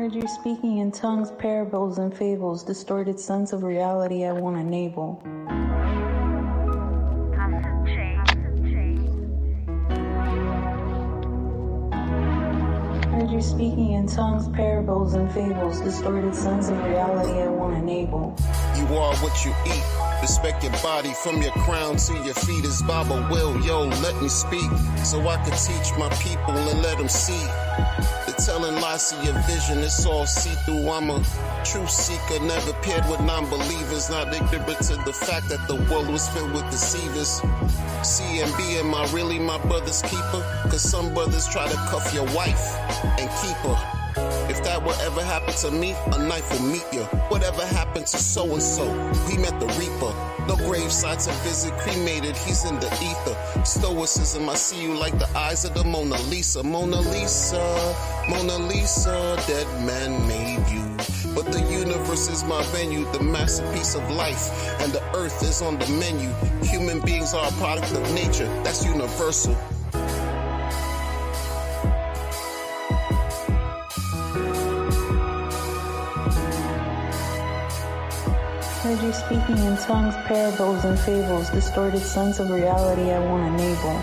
Heard you speaking in tongues, parables, and fables, distorted sense of reality I won't enable. Heard you speaking in tongues, parables, and fables, distorted sense of reality I won't enable. You are what you eat. Respect your body from your crown to your feet. As Baba will, yo, let me speak so I can teach my people and let them see. The telling lies to your vision, it's all see-through. I'm a truth seeker, never paired with non-believers, not ignorant to the fact that the world was filled with deceivers. C and B, am I really my brother's keeper? Cause some brothers try to cuff your wife and keep her. If that would ever happen to me, a knife will meet you. Whatever happened to so-and-so? We met the Reaper. No graveside to visit, cremated, he's in the ether. Stoicism, I see you like the eyes of the Mona Lisa. Mona Lisa, Mona Lisa, dead man made you. But the universe is my venue, the masterpiece of life, and the earth is on the menu. Human beings are a product of nature, that's universal. Heard you speaking in tongues, parables, and fables, distorted sense of reality I won't enable.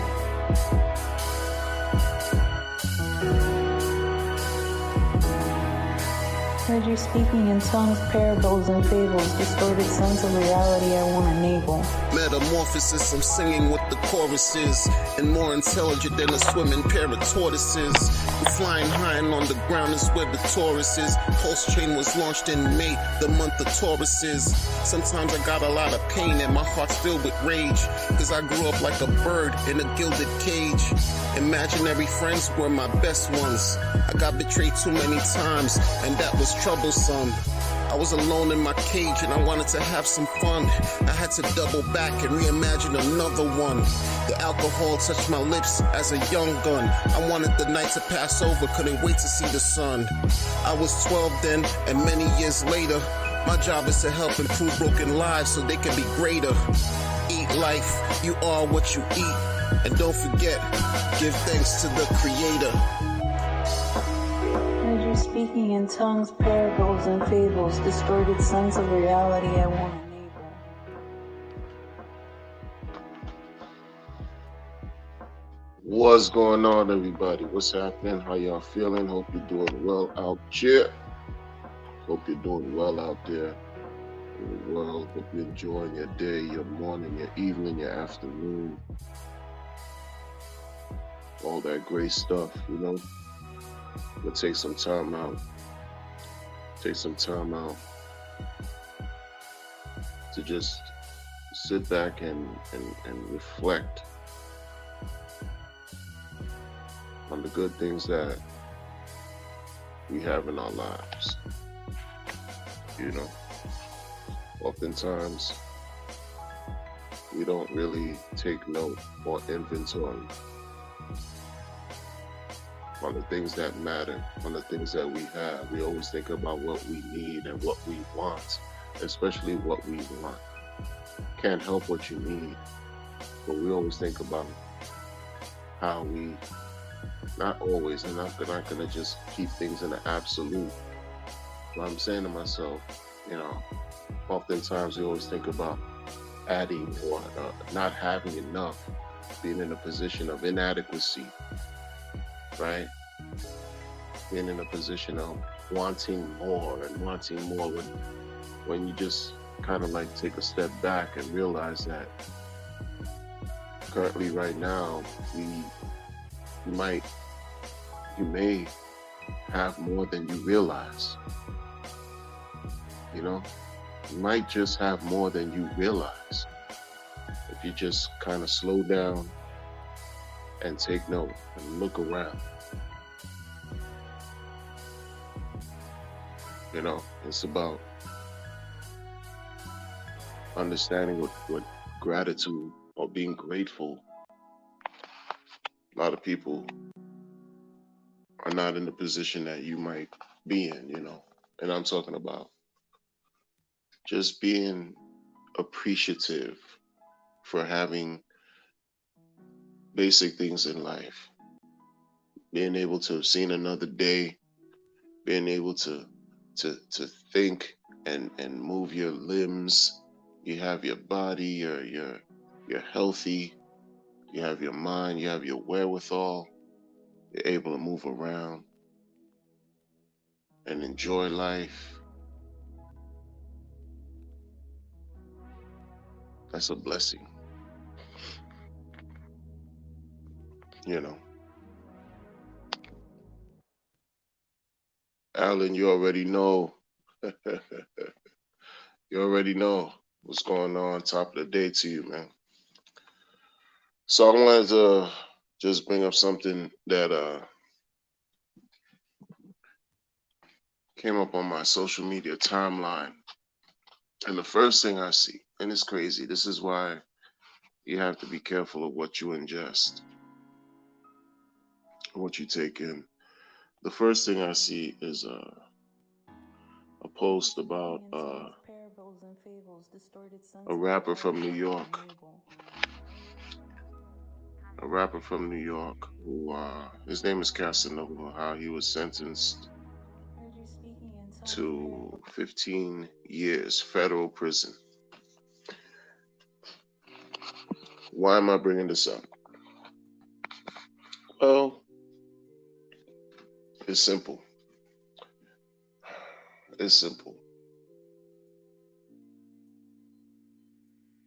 Heard you speaking in tongues, parables, and fables, distorted sense of reality I won't enable. Metamorphosis, I'm singing with the choruses, and more intelligent than a swimming pair of tortoises. I'm flying high and on the ground is where the Taurus is. Pulse chain was launched in May, the month of Tauruses. Sometimes I got a lot of pain and my heart's filled with rage, cause I grew up like a bird in a gilded cage. Imaginary friends were my best ones. I got betrayed too many times, and that was troublesome. I was alone in my cage and I wanted to have some fun. I had to double back and reimagine another one. The alcohol touched my lips as a young gun. I wanted the night to pass over, couldn't wait to see the sun. I was 12 then, and many years later, my job is to help improve broken lives so they can be greater. Eat life, you are what you eat. And don't forget, give thanks to the Creator. Speaking in tongues, parables, and fables, distorted sense of reality I won't enable. What's going on, everybody? What's happening? How y'all feeling? Hope you're doing well out here. Hope you're doing well out there in the world. Hope you're enjoying your day, your morning, your evening, your afternoon. All that great stuff, you know. But take some time out. Take some time out to just sit back and reflect on the good things that we have in our lives. You know, oftentimes we don't really take note or inventory on the things that matter, on the things that we have. We always think about what we need and what we want, especially what we want. Can't help what you need, but we always think about how we, not always, and I'm not gonna just keep things in the absolute, but I'm saying to myself, you know, oftentimes we always think about adding or not having enough, being in a position of inadequacy, right? Being in a position of wanting more when you just kind of like take a step back and realize that currently right now you may have more than you realize. You know, you might just have more than you realize if you just kind of slow down and take note and look around. You know, it's about understanding what gratitude or being grateful. A lot of people are not in the position that you might be in, you know, and I'm talking about just being appreciative for having basic things in life, being able to have seen another day, being able to think and move your limbs. You have your body, you're healthy, you have your mind, you have your wherewithal, you're able to move around and enjoy life. That's a blessing, you know. Alan, you already know. You already know what's going on. Top of the day to you, man. So I wanted to just bring up something that came up on my social media timeline. And the first thing I see, and it's crazy, this is why you have to be careful of what you ingest, what you take in. The first thing I see is a post about a rapper from New York. A rapper from New York who, his name is Casanova, how he was sentenced to 15 years federal prison. Why am I bringing this up? Well, it's simple. It's simple.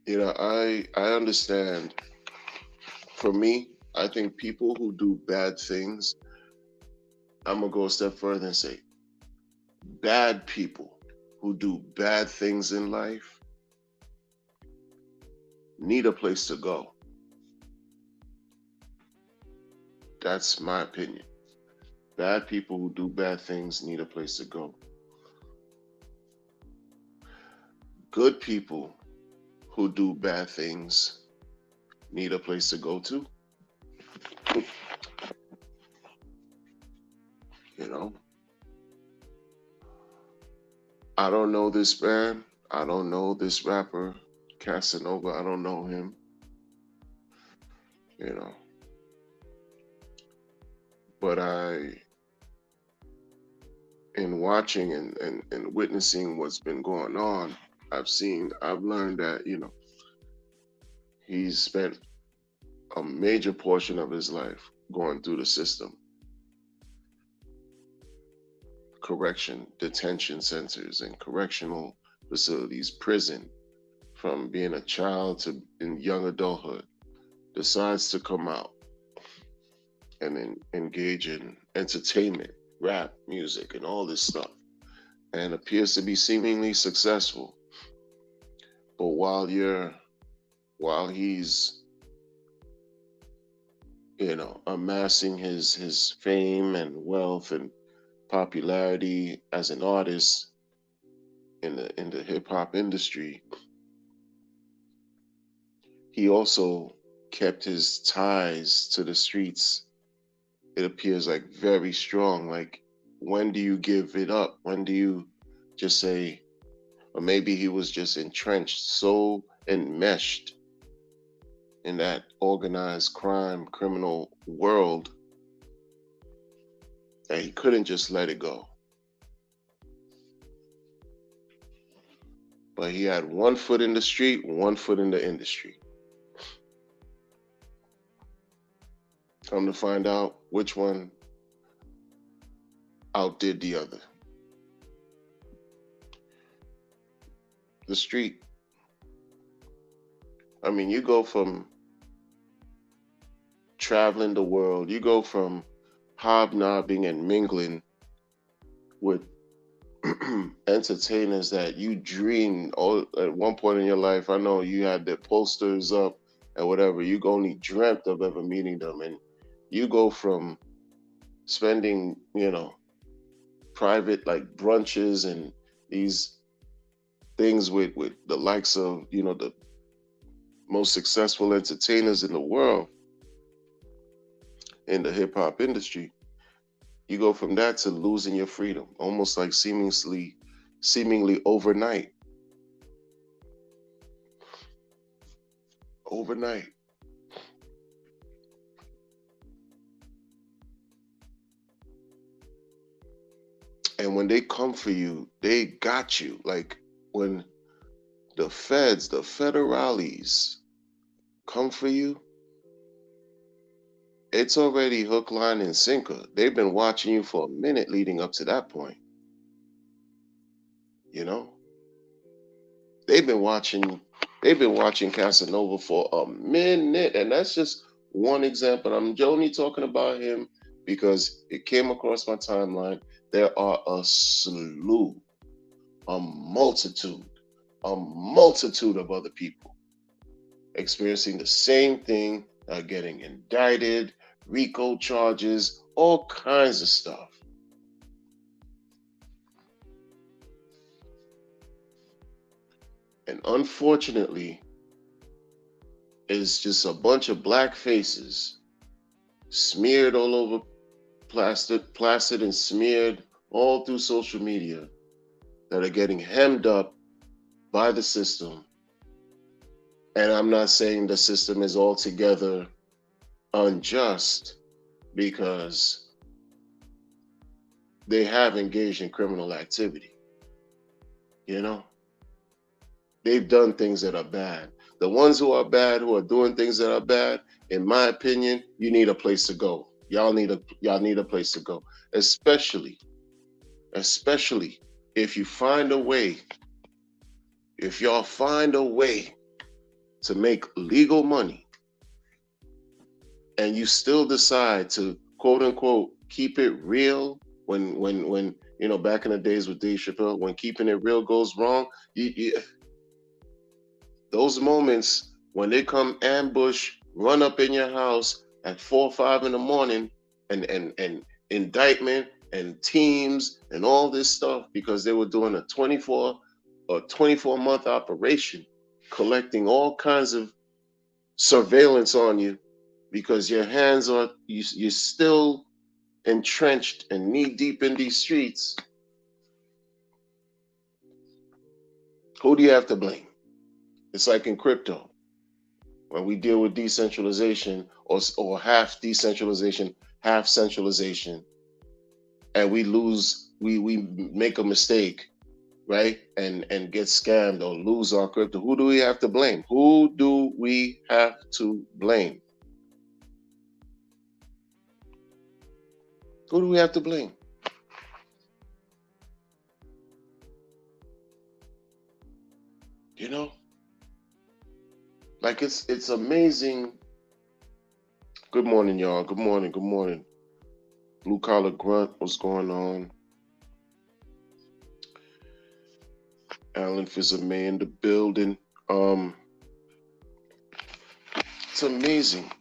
You know, I understand. For me, I think people who do bad things, I'm gonna go a step further and say, bad people who do bad things in life need a place to go. That's my opinion. Bad people who do bad things need a place to go. Good people who do bad things need a place to go to. You know, I don't know this man. I don't know this rapper, Casanova. I don't know him. You know, but in watching and witnessing what's been going on, I've learned that, you know, he's spent a major portion of his life going through the system. Correction, detention centers and correctional facilities, prison, from being a child to in young adulthood, decides to come out and then engage in entertainment, rap music, and all this stuff, and appears to be seemingly successful. But while he's, you know, amassing his fame and wealth and popularity as an artist in the hip hop industry, he also kept his ties to the streets. It appears like very strong. Like, when do you give it up? When do you just say, or maybe he was just entrenched, so enmeshed in that organized crime, criminal world that he couldn't just let it go. But he had one foot in the street, one foot in the industry. Come to find out which one outdid the other. The street. I mean, you go from traveling the world, you go from hobnobbing and mingling with entertainers that you dreamed all at one point in your life. I know you had their posters up and whatever. You only dreamt of ever meeting them, and you go from spending, you know, private like brunches and these things with the likes of, you know, the most successful entertainers in the world in the hip hop industry. You go from that to losing your freedom, almost like seemingly overnight. Overnight. And when they come for you, they got you. Like when the feds, the federales come for you, it's already hook, line, and sinker. They've been watching you for a minute leading up to that point. You know, they've been watching Casanova for a minute, and that's just one example. I'm only talking about him because it came across my timeline. There are a slew, a multitude of other people experiencing the same thing, getting indicted, RICO charges, all kinds of stuff. And unfortunately, it's just a bunch of black faces smeared all over, plastered and smeared all through social media that are getting hemmed up by the system. And I'm not saying the system is altogether unjust, because they have engaged in criminal activity. You know, they've done things that are bad. The ones who are bad, who are doing things that are bad, in my opinion, you need a place to go. Y'all need a place to go, especially if you find a way, if y'all find a way to make legal money, and you still decide to quote unquote keep it real, when you know, back in the days with Dave Chappelle, when keeping it real goes wrong, those moments when they come ambush, run up in your house at 4 or 5 in the morning, and indictment and teams and all this stuff, because they were doing a 24-month operation, collecting all kinds of surveillance on you, because your hands are, you're still entrenched and knee deep in these streets. Who do you have to blame? It's like in crypto, when we deal with decentralization, or half decentralization, half centralization, and we make a mistake, right? And get scammed or lose our crypto. Who do we have to blame? Who do we have to blame? Who do we have to blame? You know? Like, it's amazing. Good morning, y'all. Good morning. Blue Collar Grunt, what's going on? Alan Fizame in the building. It's amazing.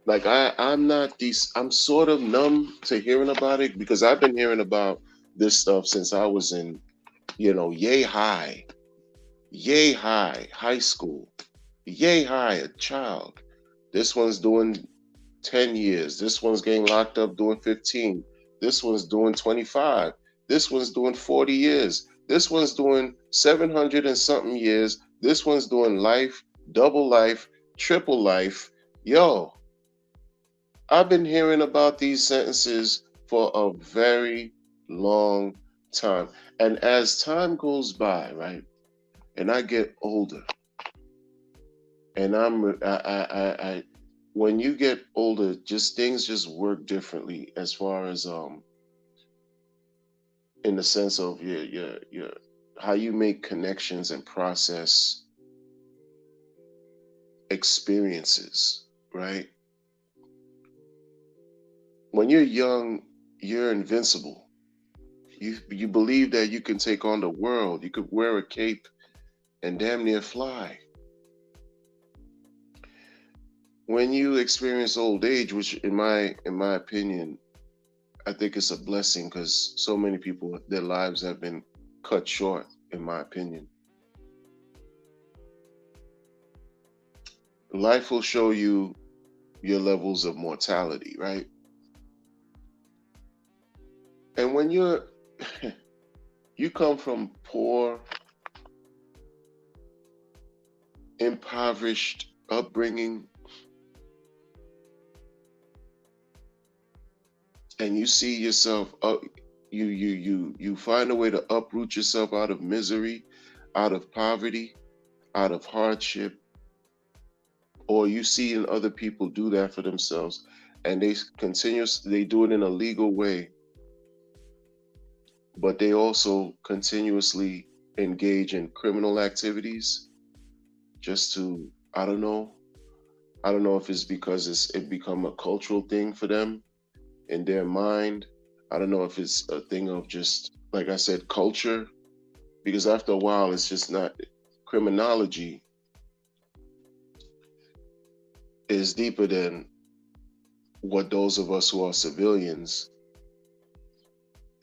Like, I'm sort of numb to hearing about it, because I've been hearing about this stuff since I was in, yay high school, yay high, a child. This one's doing 10 years. This one's getting locked up doing 15. This one's doing 25. This one's doing 40 years. This one's doing 700 and something years. This one's doing life, double life, triple life. Yo, I've been hearing about these sentences for a very long time. And as time goes by, right, and I get older, and when you get older, just things just work differently, as far as in the sense of your how you make connections and process experiences, right? When you're young, you're invincible. You believe that you can take on the world. You could wear a cape and damn near fly. When you experience old age, which in my opinion, I think it's a blessing, because so many people, their lives have been cut short, in my opinion. Life will show you your levels of mortality, right? And when you come from poor, impoverished upbringing, and you see yourself you find a way to uproot yourself out of misery, out of poverty, out of hardship, or you see in other people do that for themselves, and they do it in a legal way, but they also continuously engage in criminal activities just to, I don't know if it's because it become a cultural thing for them in their mind. I don't know if it's a thing of just, like I said, culture, because after a while it's just not. Criminology is deeper than what those of us who are civilians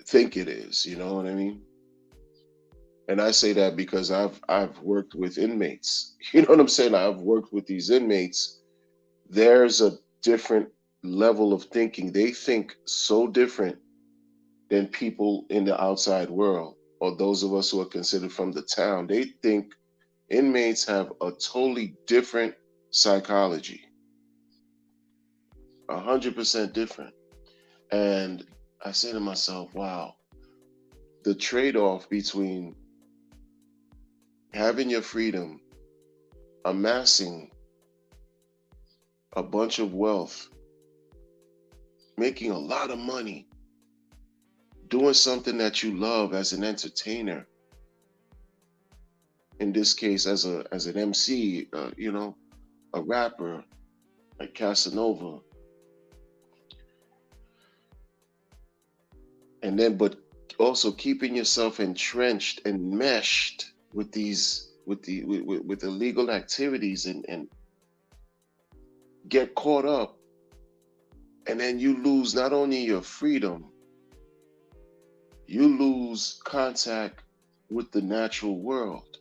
think it is, you know what I mean? And I say that because I've worked with inmates. You know what I'm saying? I've worked with these inmates. There's a different level of thinking. They think so different than people in the outside world, or those of us who are considered from the town. They think inmates have a totally different psychology, 100% different. And I say to myself, wow, the trade-off between having your freedom, amassing a bunch of wealth, making a lot of money, doing something that you love as an entertainer, in this case as an MC, a rapper like Casanova, and then but also keeping yourself entrenched and meshed with with illegal activities, and get caught up, and then you lose not only your freedom, you lose contact with the natural world,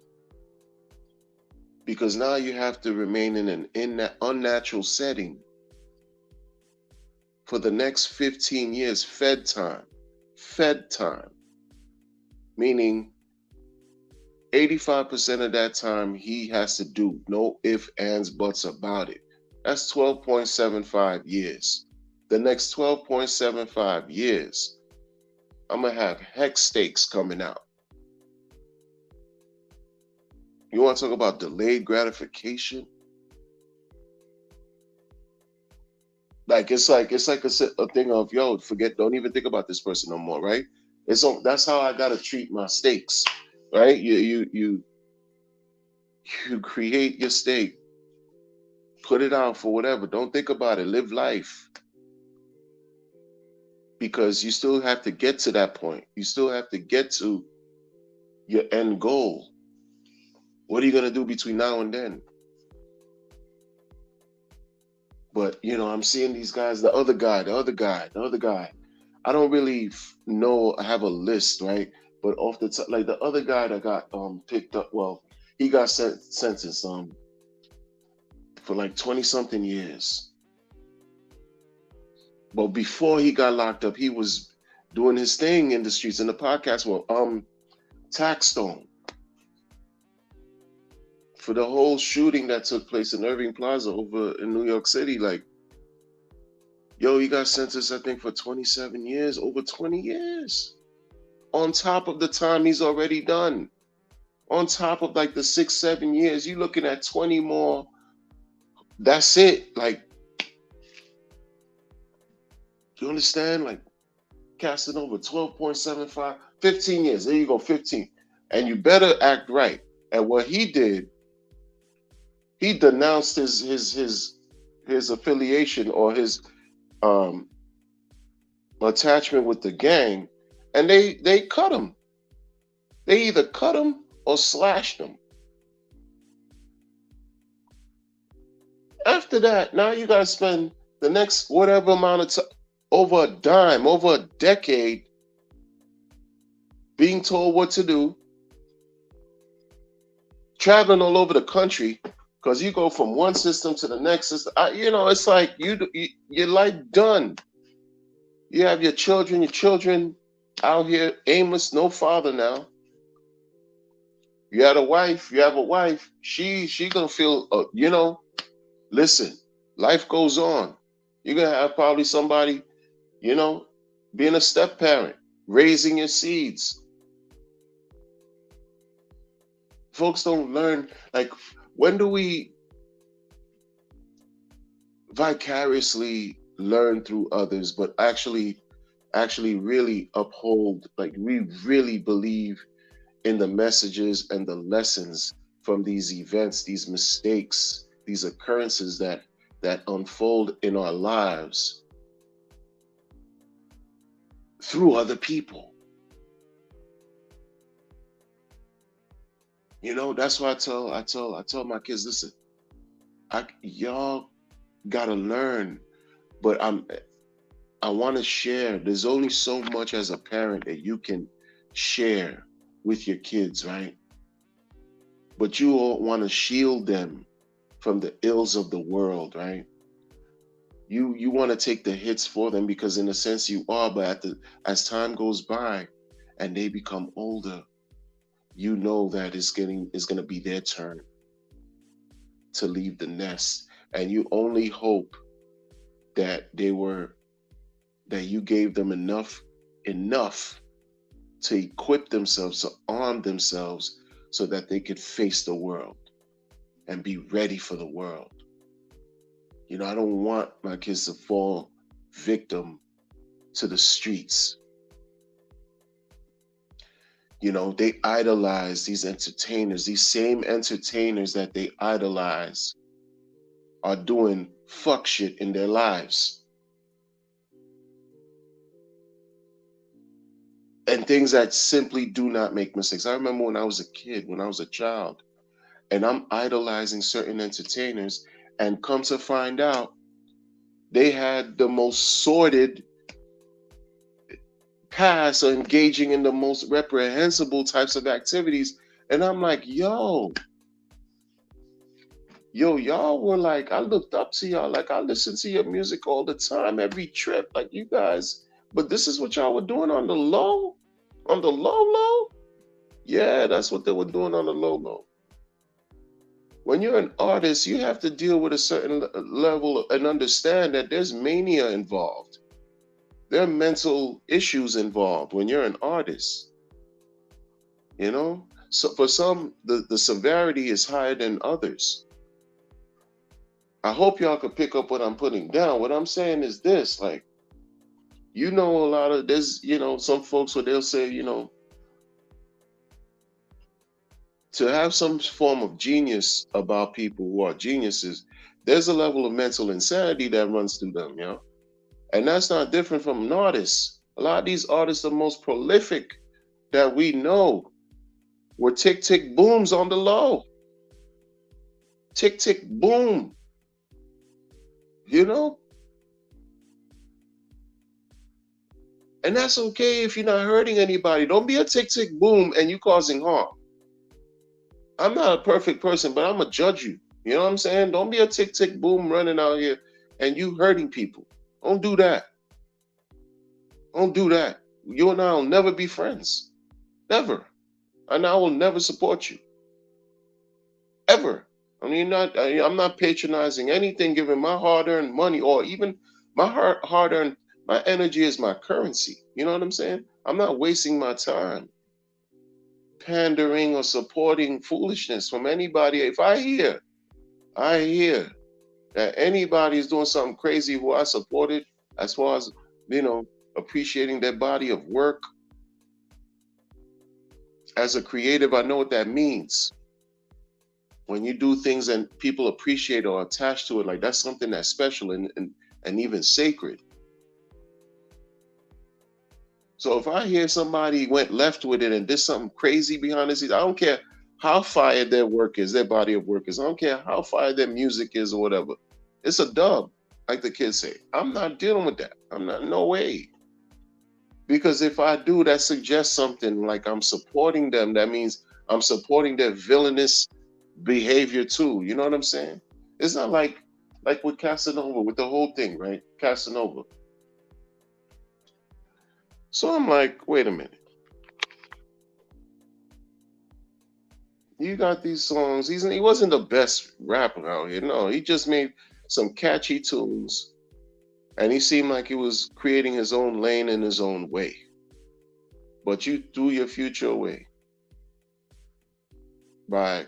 because now you have to remain in an unnatural setting for the next 15 years, fed time, meaning 85% of that time he has to do no ifs, ands, buts about it. That's 12.75 years. The next 12.75 years, I'm going to have hex stakes coming out. You want to talk about delayed gratification? It's like a thing of, yo, don't even think about this person no more, right? That's how I gotta treat my stakes, right? You create your stake, put it out for whatever. Don't think about it. Live life, because you still have to get to that point. You still have to get to your end goal. What are you gonna do between now and then? But, I'm seeing these guys, the other guy. I don't really know, I have a list, right? But off the top, like the other guy that got picked up, well, he got sentenced for like 20 something years. But before he got locked up, he was doing his thing in the streets, in the podcast world. Taxstone, for the whole shooting that took place in Irving Plaza over in New York City, like, yo, he got sentenced, I think, for 27 years, over 20 years. On top of the time he's already done. On top of like the 6-7 years, you're looking at 20 more. That's it. Like, you understand? Like, Casanova, 12.75, 15 years. There you go, 15. And you better act right. And what he did, he denounced his affiliation or his attachment with the gang, and they cut him. They either cut him or slashed him. After that, now you gotta spend the next whatever amount of time, over a dime, over a decade, being told what to do, traveling all over the country, because you go from one system to the next system. It's like your life done. You have your children out here aimless, no father now. You have a wife. She gonna feel, listen, life goes on. You're gonna have probably somebody, being a step parent, raising your seeds. Folks don't learn, like, when do we vicariously learn through others, but actually really uphold, like we really believe in the messages and the lessons from these events, these mistakes, these occurrences that unfold in our lives through other people. That's why I tell my kids, listen, y'all gotta learn, but I want to share. There's only so much as a parent that you can share with your kids, right? But you all want to shield them from the ills of the world, right? You want to take the hits for them because in a sense you are, but as time goes by and they become older, you know that it's going to be their turn to leave the nest, and you only hope that you gave them enough to equip themselves, to arm themselves so that they could face the world and be ready for the world. I don't want my kids to fall victim to the streets. They idolize these entertainers. These same entertainers that they idolize are doing fuck shit in their lives. And things that simply do not make mistakes. I remember when I was a kid, when I was a child, and I'm idolizing certain entertainers, and come to find out, they had the most sordid past or engaging in the most reprehensible types of activities. And I'm like, yo, y'all were like, I looked up to y'all, like I listened to your music all the time, every trip, like you guys, but this is what y'all were doing on the low? On the low? Yeah, that's what they were doing on the low. When you're an artist, you have to deal with a certain level and understand that there's mania involved. There are mental issues involved when you're an artist. So for some, the severity is higher than others. I hope y'all can pick up what I'm putting down. What I'm saying is this, like, a lot of, there's, some folks where they'll say, to have some form of genius about people who are geniuses, there's a level of mental insanity that runs through them, and that's not different from an artist. A lot of these artists, the most prolific that we know, were tick, tick, booms on the low. Tick, tick, boom. And that's okay if you're not hurting anybody. Don't be a tick, tick, boom and you causing harm. I'm not a perfect person, but I'm going to judge you. You know what I'm saying? Don't be a tick, tick, boom running out here and you hurting people. Don't do that. Don't do that. You and I will never be friends. Never. And I will never support you. Ever. I'm not patronizing anything, giving my hard-earned money or even my hard-earned, my energy is my currency. You know what I'm saying? I'm not wasting my time pandering or supporting foolishness from anybody. If I hear that anybody is doing something crazy who I supported, as far as, appreciating their body of work, as a creative, I know what that means. When you do things and people appreciate or attach to it, like that's something that's special and even sacred. So if I hear somebody went left with it and did something crazy behind the scenes, I don't care how fired their work is, their body of work is. I don't care how fired their music is or whatever. It's a dub, like the kids say. I'm not dealing with that. No way. Because if I do, that suggests something like I'm supporting them. That means I'm supporting their villainous behavior too. You know what I'm saying? It's not like with Casanova, with the whole thing, right? Casanova. So I'm like, wait a minute. You got these songs. He wasn't the best rapper out here. No, he just made some catchy tunes And he seemed like he was creating his own lane in his own way. But you threw your future away by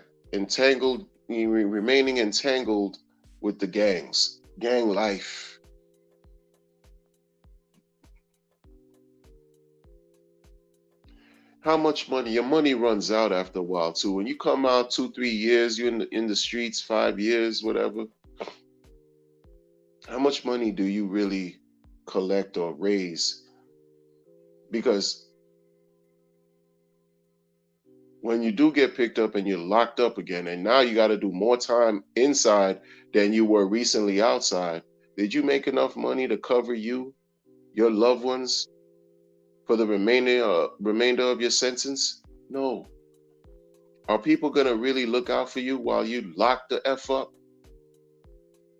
remaining entangled with the gang life. How much money? Your money runs out after a while too. When you come out 2-3 years, you're in the streets 5 years, whatever. How much money do you really collect or raise? Because when you do get picked up and you're locked up again, and now you got to do more time inside than you were recently outside, did you make enough money to cover you, your loved ones, for the remainder of your sentence? No. Are people going to really look out for you while you lock the F up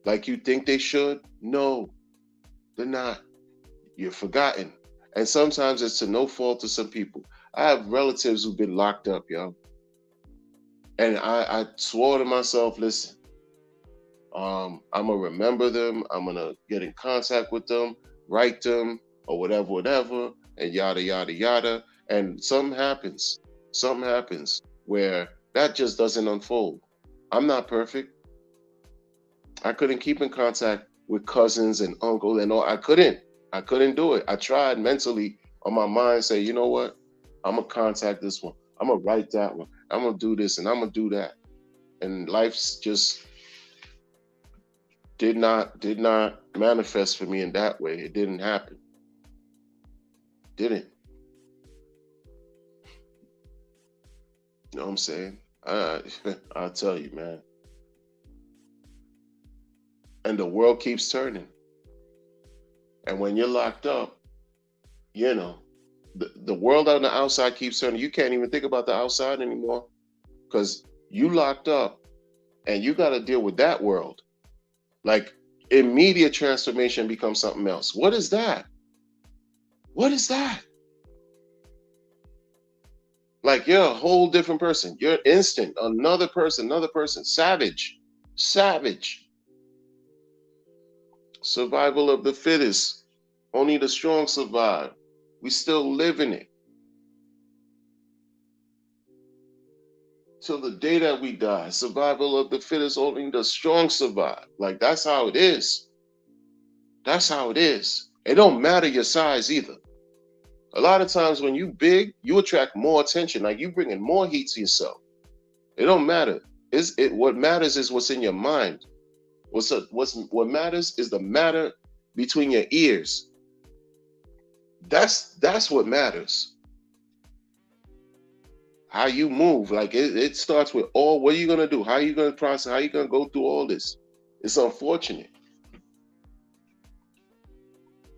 like you think they should? No, they're not. You're forgotten. And sometimes it's to no fault of some people. I have relatives who've been locked up, yo. And I swore to myself, listen, I'm going to remember them. I'm going to get in contact with them, write them, or whatever, and yada, yada, yada. And something happens where that just doesn't unfold. I'm not perfect. I couldn't keep in contact with cousins and uncles and all. I couldn't do it. I tried mentally on my mind, say, you know what? I'm going to contact this one. I'm going to write that one. I'm going to do this and I'm going to do that. And life's just did not manifest for me in that way. It didn't happen. Didn't. You know what I'm saying? I'll tell you, man. And the world keeps turning. And when you're locked up, you know, the world on the outside keeps turning. You can't even think about the outside anymore because you locked up and you got to deal with that world. Like immediate transformation becomes something else. What is that? What is that? Like you're a whole different person. You're instant. Another person. Savage. Survival of the fittest. Only the strong survive. We still live in it. Till the day that we die. Survival of the fittest, only the strong survive. Like that's how it is. That's how it is. It don't matter your size either. A lot of times when you big, you attract more attention. Like you bringing more heat to yourself. It don't matter. What matters is what's in your mind. What matters is the matter between your ears. That's what matters. How you move, like it starts with what are you gonna do? How are you gonna process? How are you gonna go through all this? It's unfortunate.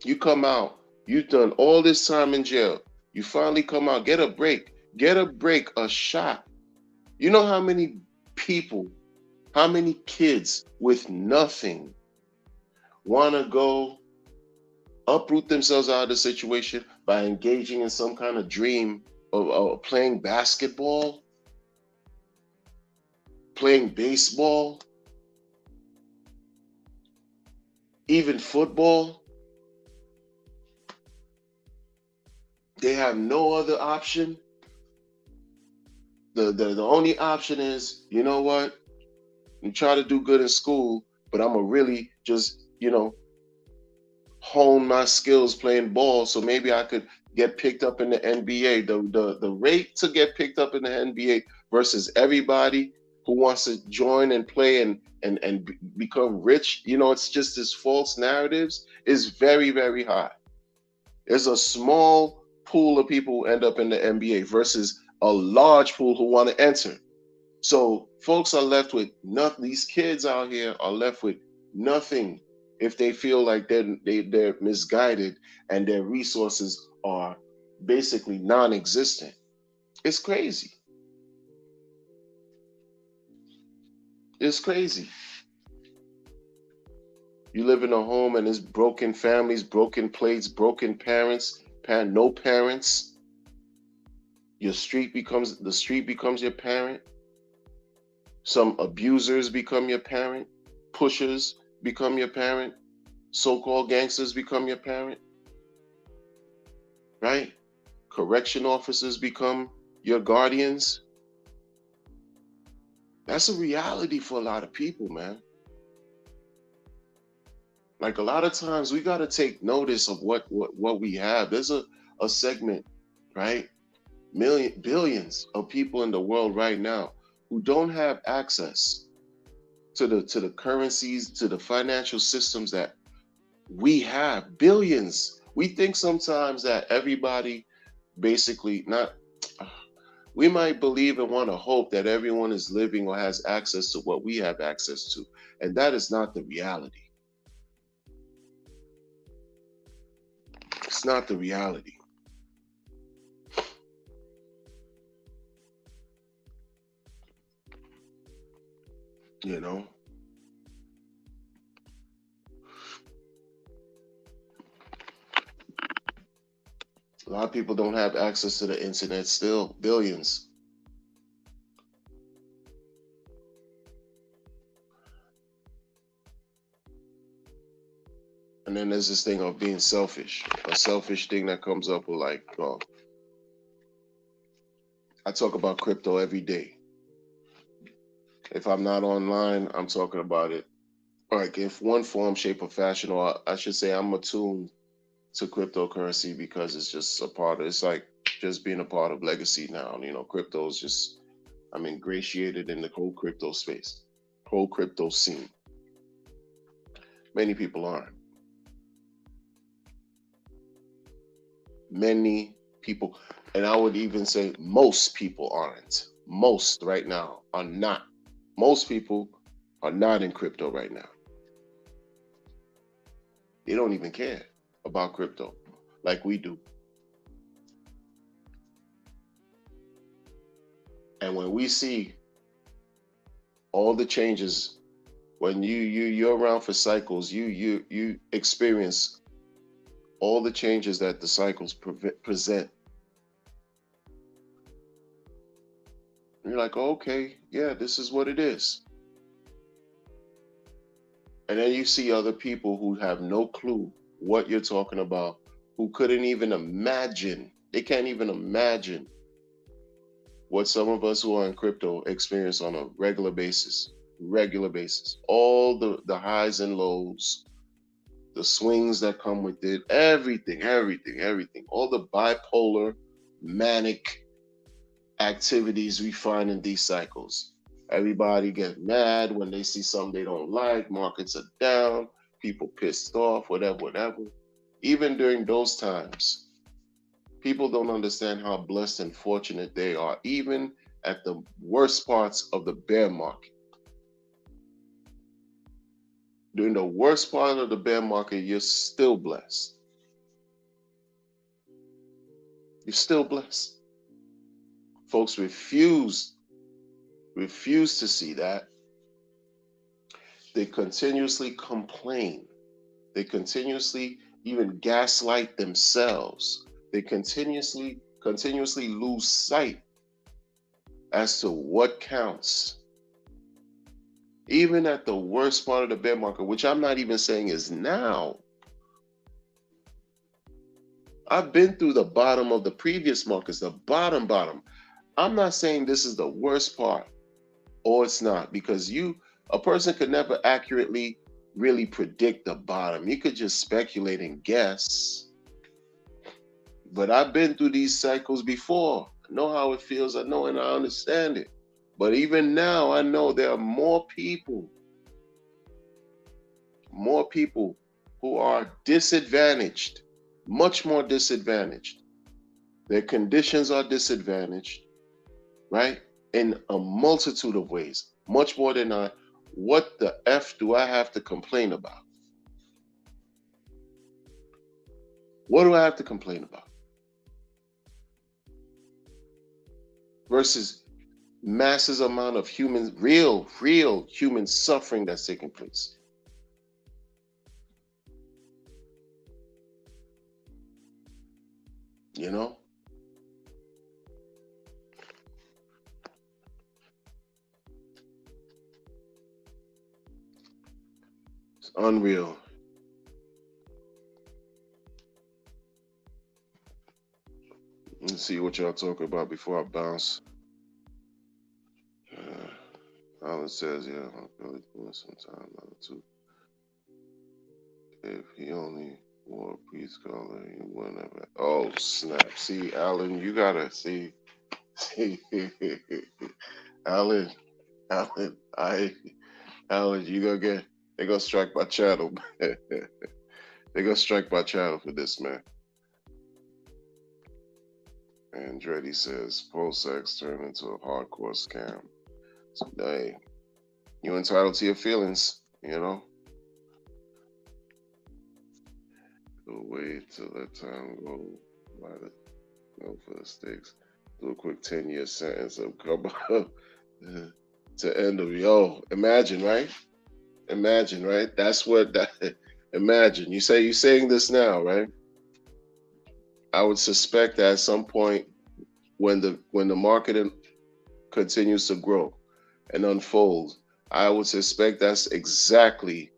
You come out, you've done all this time in jail. You finally come out, get a break, a shot. You know how many people, how many kids with nothing wanna go uproot themselves out of the situation by engaging in some kind of dream of playing basketball, playing baseball, even football. They have no other option. The only option is, you know what? You try to do good in school, but I'm gonna really just, hone my skills playing ball, so maybe I could get picked up in the NBA. The rate to get picked up in the NBA versus everybody who wants to join and play and become rich, it's just this false narratives is very, very high. There's a small pool of people who end up in the NBA versus a large pool who want to enter. So folks are left with nothing. These kids out here are left with nothing if they feel like they're misguided and their resources are basically non-existent. It's crazy. It's crazy. You live in a home and there's broken families, broken plates, broken parents, no parents. The street becomes your parent. Some abusers become your parent. Pushers become your parent. So-called gangsters become your parent, right? Correction officers become your guardians. That's a reality for a lot of people, man. Like a lot of times we got to take notice of what we have. There's a segment, right? Billions of people in the world right now who don't have access to the currencies, to the financial systems that we have. Billions. We think sometimes that everybody basically not we might believe and want to hope that everyone is living or has access to what we have access to, and that is not the reality. It's not the reality. You know? A lot of people don't have access to the internet still. Billions. And then there's this thing of being selfish. A selfish thing that comes up with like, I talk about crypto every day. If I'm not online, I'm talking about it. Like if one form, shape, or fashion, or I should say I'm attuned to cryptocurrency because it's just a part of, it's like just being a part of legacy now. You know, crypto is just, I'm ingratiated in the whole crypto space, whole crypto scene. Many people aren't. Many people, and I would even say most people aren't. Most right now are not. Most people are not in crypto right now. They don't even care about crypto like we do. And when we see all the changes, when you're around for cycles, you experience all the changes that the cycles present. You're like, oh, okay, yeah, this is what it is. And then you see other people who have no clue what you're talking about, who couldn't even imagine, they can't even imagine what some of us who are in crypto experience on a regular basis. All the highs and lows, the swings that come with it, everything. All the bipolar, manic activities we find in these cycles. Everybody get mad when they see something they don't like, markets are down, people pissed off, whatever. Even during those times, people don't understand how blessed and fortunate they are, even at the worst parts of the bear market. During the worst part of the bear market, you're still blessed. You're still blessed. Folks refuse to see that. They continuously complain. They continuously even gaslight themselves. They continuously lose sight as to what counts. Even at the worst part of the bear market, which I'm not even saying is now. I've been through the bottom of the previous markets, the bottom. I'm not saying this is the worst part, or it's not, because a person could never accurately really predict the bottom. You could just speculate and guess. But I've been through these cycles before. I know how it feels. I know and I understand it. But even now, I know there are more people who are disadvantaged, much more disadvantaged. Their conditions are disadvantaged, right? In a multitude of ways, much more than what the F do I have to complain about? What do I have to complain about? Versus massive amount of real human suffering that's taking place. You know? It's unreal. see what y'all talk about before I bounce. Alan says, yeah, I'm really doing some time now too. If he only wore a peace color, he wouldn't have. Oh snap! See, Alan, you gotta see. Alan, Alan, Alan, you gonna get. They gonna strike my channel. They gonna strike my channel for this, man. Andretti says post-sex turned into a hardcore scam. So, hey, you entitled to your feelings, you know. Go wait till that time go for the stakes. Do a quick 10-year sentence of come up to end of imagine, right? Imagine, right? That's what that imagine. You're saying this now, right? I would suspect that at some point when the market continues to grow and unfold, I would suspect that's exactly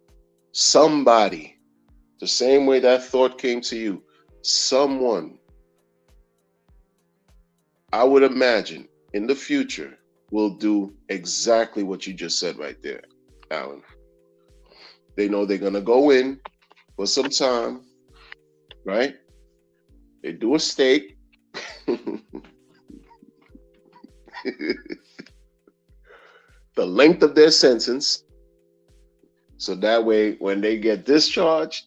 somebody, the same way that thought came to you, someone, I would imagine in the future will do exactly what you just said right there, Alan. They know they're going to go in for some time, right? They do a stake. The length of their sentence. So that way, when they get discharged,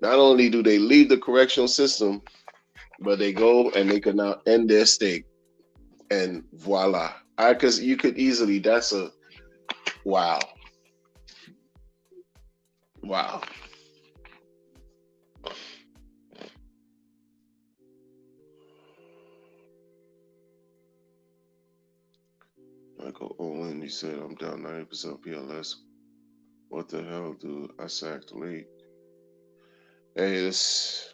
not only do they leave the correctional system, but they go and they can now end their stake. And voila. Because you could easily, that's a, wow. Wow. Michael Owen, he said, I'm down 90% PLS. What the hell, dude? I sacked late. Hey, it's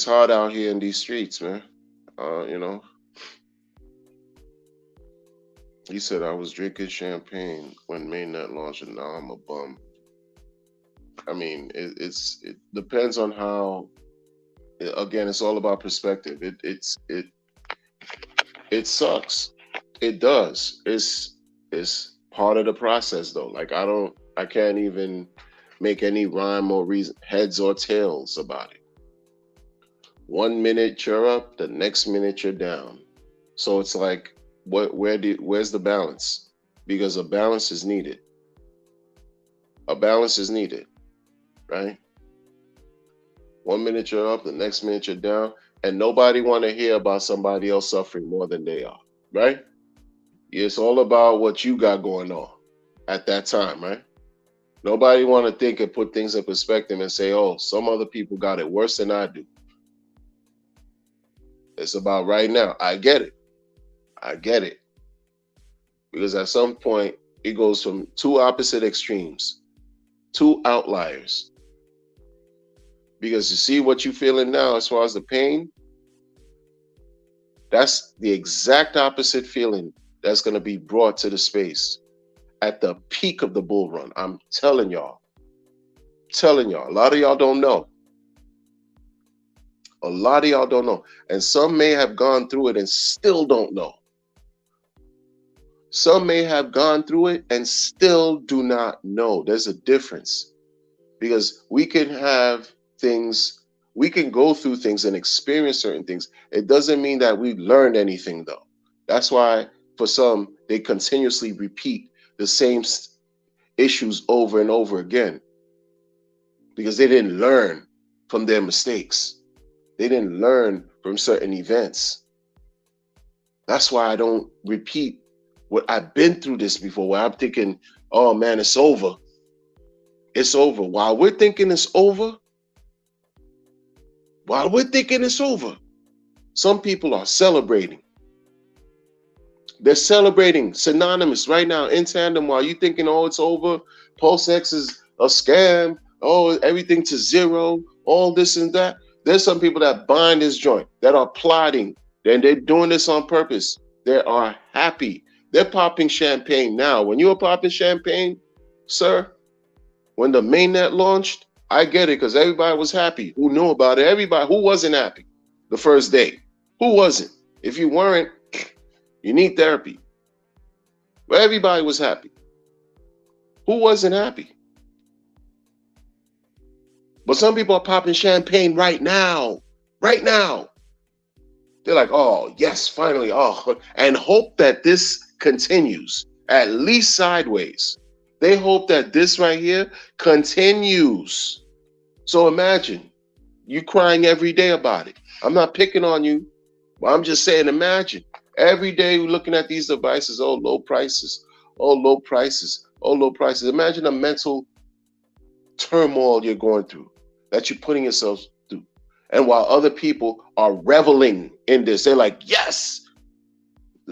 hard out here in these streets, man. You know. He said, I was drinking champagne when Mainnet launched, and now I'm a bum. I mean, it depends on how. Again, it's all about perspective. It sucks. It does. It's part of the process, though. Like I can't even make any rhyme or reason, heads or tails about it. 1 minute you're up, the next minute you're down. So it's like, where's the balance? Because a balance is needed. A balance is needed, right? 1 minute you're up, the next minute you're down, and nobody want to hear about somebody else suffering more than they are, right? It's all about what you got going on at that time, right? Nobody want to think and put things in perspective and say, oh, some other people got it worse than I do. It's about right now. I get it. Because at some point, it goes from two opposite extremes, two outliers. Because you see what you're feeling now as far as the pain, that's the exact opposite feeling that's going to be brought to the space at the peak of the bull run. I'm telling y'all. A lot of y'all don't know. And some may have gone through it and still don't know. Some may have gone through it and still do not know. There's a difference. Because we can have things, we can go through things and experience certain things. It doesn't mean that we learned anything, though. That's why for some, they continuously repeat the same issues over and over again. Because they didn't learn from their mistakes. They didn't learn from certain events. That's why I don't repeat what I've been through this before, where I'm thinking, oh man, it's over. It's over. While we're thinking it's over, some people are celebrating. They're celebrating synonymous right now in tandem while you're thinking, oh, it's over. Post-X is a scam. Oh, everything to zero. All this and that. There's some people that bind this joint, that are plotting, and they're doing this on purpose. They are happy. They're popping champagne now. When you were popping champagne, sir, when the mainnet launched, I get it because everybody was happy. Who knew about it? Everybody who wasn't happy. the first day? Who wasn't? If you weren't, you need therapy. But everybody was happy. Who wasn't happy? But some people are popping champagne right now. Right now. They're like, oh, yes, finally. Oh, and hope that this continues, at least sideways. They hope that this right here continues. So imagine you crying every day about it. I'm not picking on you, but I'm just saying, imagine every day we're looking at these devices. Oh, low prices. Oh, low prices. Oh, low prices. Imagine the mental turmoil you're going through, that you're putting yourself through. And while other people are reveling in this, they're like, yes,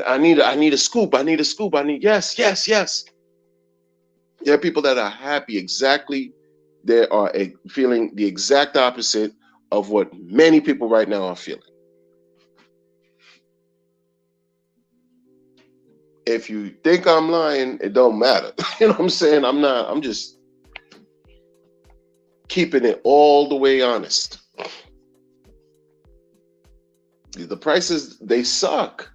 I need a scoop. I need a scoop. Yes. There are people that are happy exactly. They are feeling the exact opposite of what many people right now are feeling. If you think I'm lying, it don't matter. You know what I'm saying? I'm just keeping it all the way honest. The prices, they suck.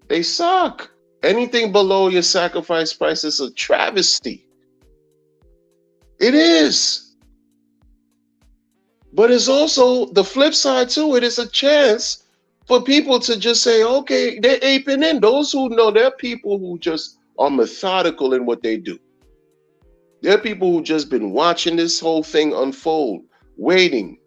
They suck. Anything below your sacrifice price is a travesty. It is. But it's also the flip side to it. It's a chance for people to just say, okay, they're aping in. Those who know, they're people who just are methodical in what they do. There are people who just been watching this whole thing unfold, waiting,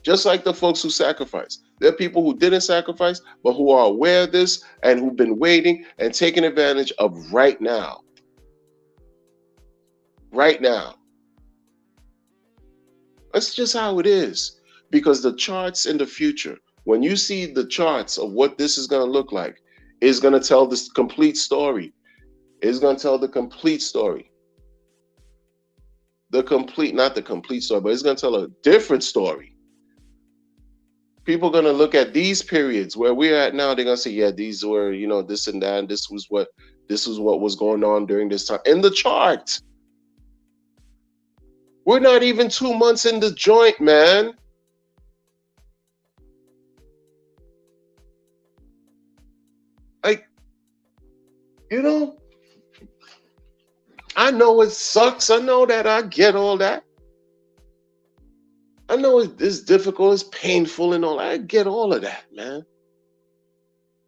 just like the folks who sacrificed. There are people who didn't sacrifice, but who are aware of this and who've been waiting and taking advantage of right now. Right now. That's just how it is. Because the charts in the future, when you see the charts of what this is going to look like, is going to tell this complete story. It's going to tell the complete story. Not the complete story, but it's going to tell a different story. People are going to look at these periods where we're at now. They're going to say, yeah, these were, this and that. And this was what was going on during this time in the chart. We're not even 2 months in the joint, man. Like, I know it sucks. I know that. I get all that. I know it's difficult, it's painful and all. I get all of that, man.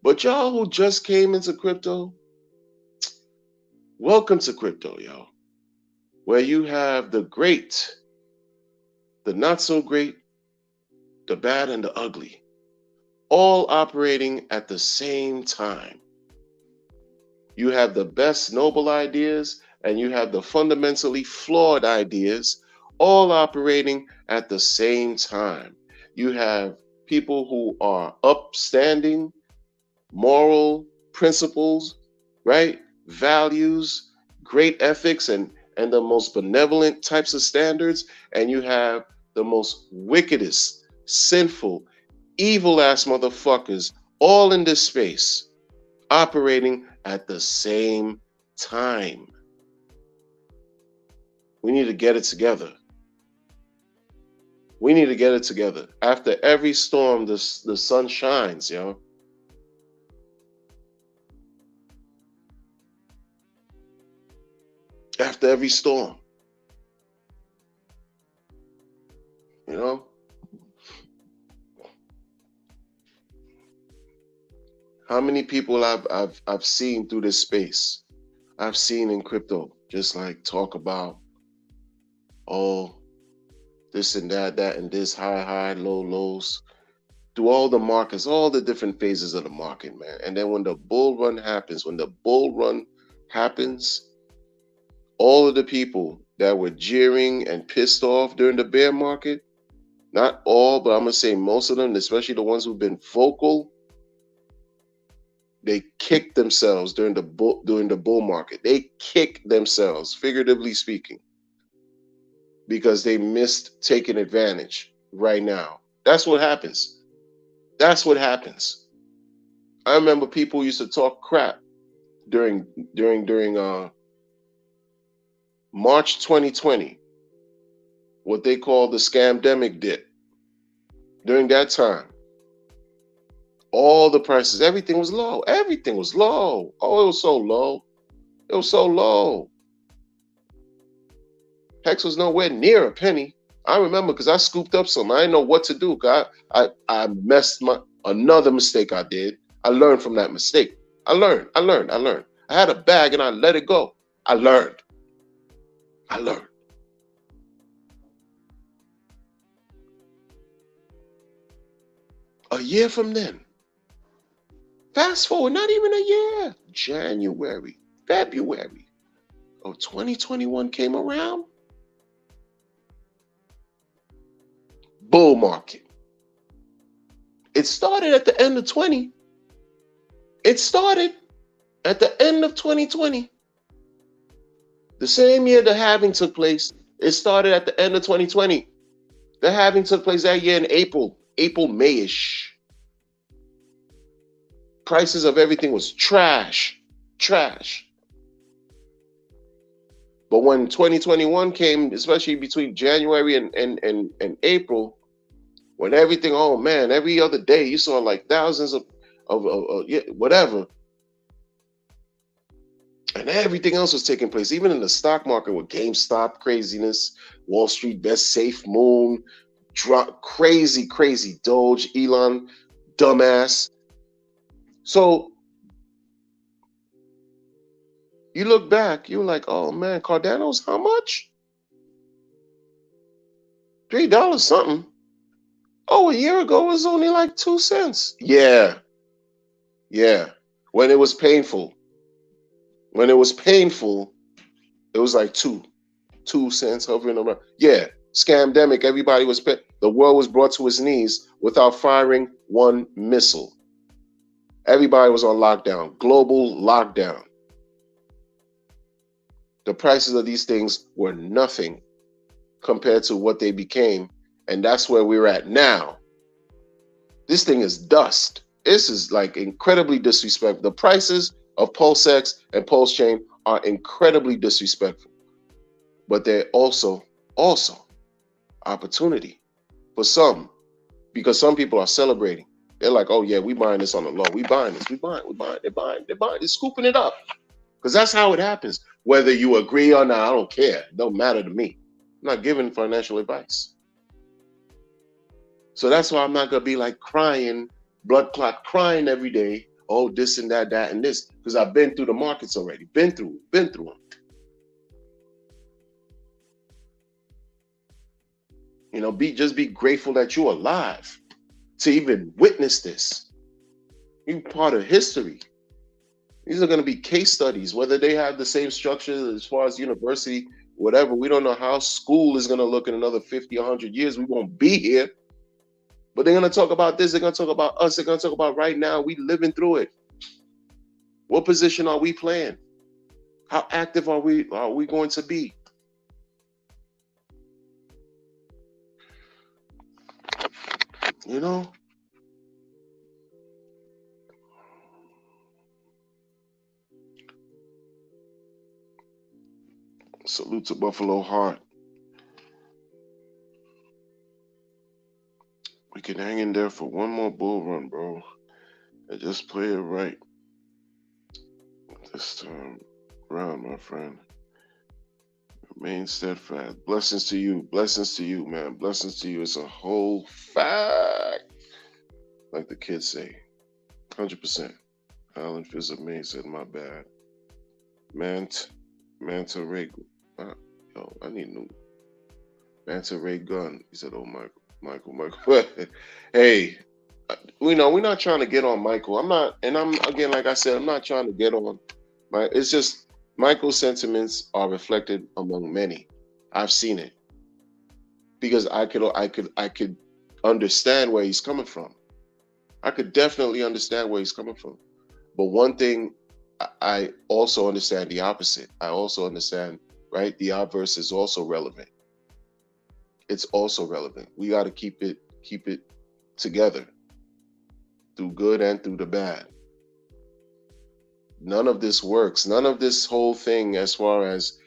But y'all who just came into crypto, welcome to crypto, y'all. Where you have the great, the not so great, the bad and the ugly, all operating at the same time. You have the best noble ideas and you have the fundamentally flawed ideas, all operating at the same time. You have people who are upstanding, moral principles, right? Values, great ethics, and the most benevolent types of standards. And you have the most wickedest, sinful, evil ass motherfuckers all in this space, operating at the same time. We need to get it together. We need to get it together. After every storm, the sun shines, yo. After every storm. How many people I've seen through this space, I've seen in crypto, just like talk about, oh, this and that and this, high, low, lows, through all the markets, all the different phases of the market, man. And then when the bull run happens, all of the people that were jeering and pissed off during the bear market, not all, but I'm going to say most of them, especially the ones who've been vocal, they kicked themselves during the bull market. They kicked themselves, figuratively speaking, because they missed taking advantage right now. That's what happens. That's what happens. I remember people used to talk crap during March 2020, what they call the scamdemic dip. During that time, all the prices, everything was low. Everything was low. Oh, it was so low. It was so low. Hex was nowhere near a penny. I remember because I scooped up some. I didn't know what to do. I messed another mistake I did. I learned from that mistake. I learned. I had a bag and I let it go. I learned. A year from then. Fast forward, not even a year. January, February of 2021 came around. Bull market. It started at the end of 20. It started at the end of 2020. The same year the halving took place, it started at the end of 2020. The halving took place that year in April, Mayish. Prices of everything was trash. But when 2021 came, especially between January and April, when everything, oh man, every other day you saw like thousands of whatever. And everything else was taking place, even in the stock market with GameStop craziness, Wall Street best safe moon, crazy Doge, Elon, dumbass. So you look back, you're like, oh man, Cardano's how much? $3 something. Oh, a year ago it was only like 2 cents. Yeah. When it was painful. It was like 2 cents hovering around. Yeah, scamdemic. Everybody was the world was brought to its knees without firing one missile. Everybody was on lockdown, global lockdown. The prices of these things were nothing compared to what they became, and that's where we're at now. This thing is dust. This is like incredibly disrespectful. The prices of PulseX and PulseChain are incredibly disrespectful, but they're also opportunity for some, because some people are celebrating. They're like, oh yeah, we buying this on the low. We buying this. They're buying. They're scooping it up, because that's how it happens. Whether you agree or not, I don't care. It don't matter to me. I'm not giving financial advice. So that's why I'm not gonna be like crying, blood clot crying every day. Oh, this and that and this, because I've been through the markets already. Been through them. You know, just be grateful that you're alive to even witness this. You're part of history. These are going to be case studies, whether they have the same structure as far as university, whatever. We don't know how school is going to look in another 50, 100 years. We won't be here. But they're going to talk about this. They're going to talk about us. They're going to talk about right now. We living through it. What position are we playing? How active are we going to be? You know? Salute to Buffalo Heart. We can hang in there for one more bull run, bro. And just play it right this time around, my friend. Remain steadfast. Blessings to you, man. Blessings to you. It's a whole fact, like the kids say. 100%. Alan Fizzle said, my bad. Manta Ray. Yo, I need new. Manta Ray Gun. He said, oh, Michael. Hey, we're not trying to get on Michael. Again, like I said, I'm not trying to get on. It's just Michael's sentiments are reflected among many. I've seen it because I could understand where he's coming from. I could definitely understand where he's coming from. But one thing, I also understand the opposite. I also understand, right? The obverse is also relevant. It's also relevant. We got to keep it together through good and through the bad. None of this works. None of this whole thing, as far as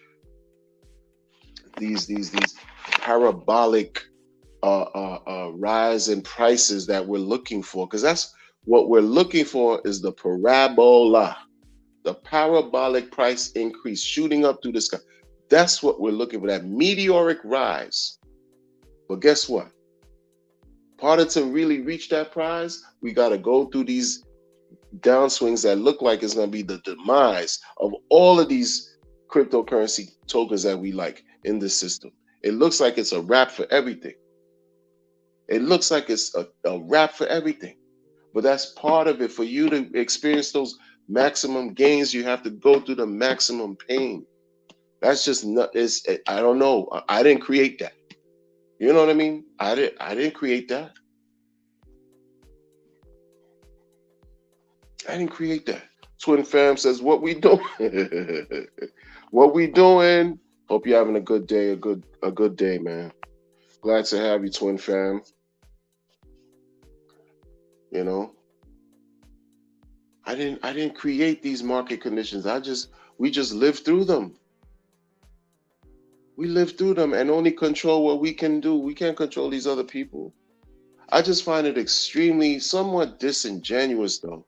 these parabolic rise in prices that we're looking for, because that's what we're looking for, is the parabola, the parabolic price increase shooting up through the sky. That's what we're looking for, that meteoric rise. But guess what? Part of to really reach that prize, we got to go through these downswings that look like it's going to be the demise of all of these cryptocurrency tokens that we like in this system. It looks like it's a wrap for everything. It looks like it's a wrap for everything. But that's part of it. For you to experience those maximum gains, you have to go through the maximum pain. That's just not, I don't know. I didn't create that. You know what I mean? I didn't create that. I didn't create that. Twin Fam says, what we doing? What we doing? Hope you're having a good day, a good day, man. Glad to have you, Twin Fam. You know, I didn't create these market conditions. We just live through them. We live through them and only control what we can do. We can't control these other people. I just find it extremely, somewhat disingenuous, though.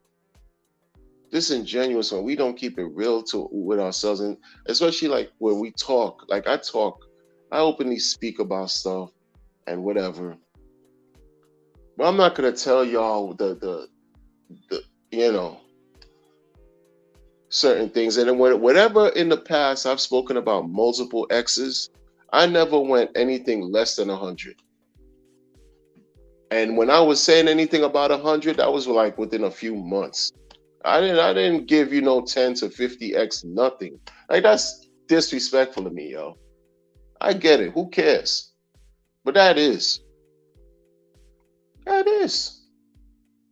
Disingenuous when we don't keep it real with ourselves, and especially like when we talk. Like I openly speak about stuff and whatever. But I'm not gonna tell y'all the certain things. And then whatever in the past I've spoken about multiple X's, I never went anything less than 100. And when I was saying anything about 100, that was like within a few months. I didn't give 10 to 50x nothing. Like, that's disrespectful to me, yo. I get it. Who cares? But that is.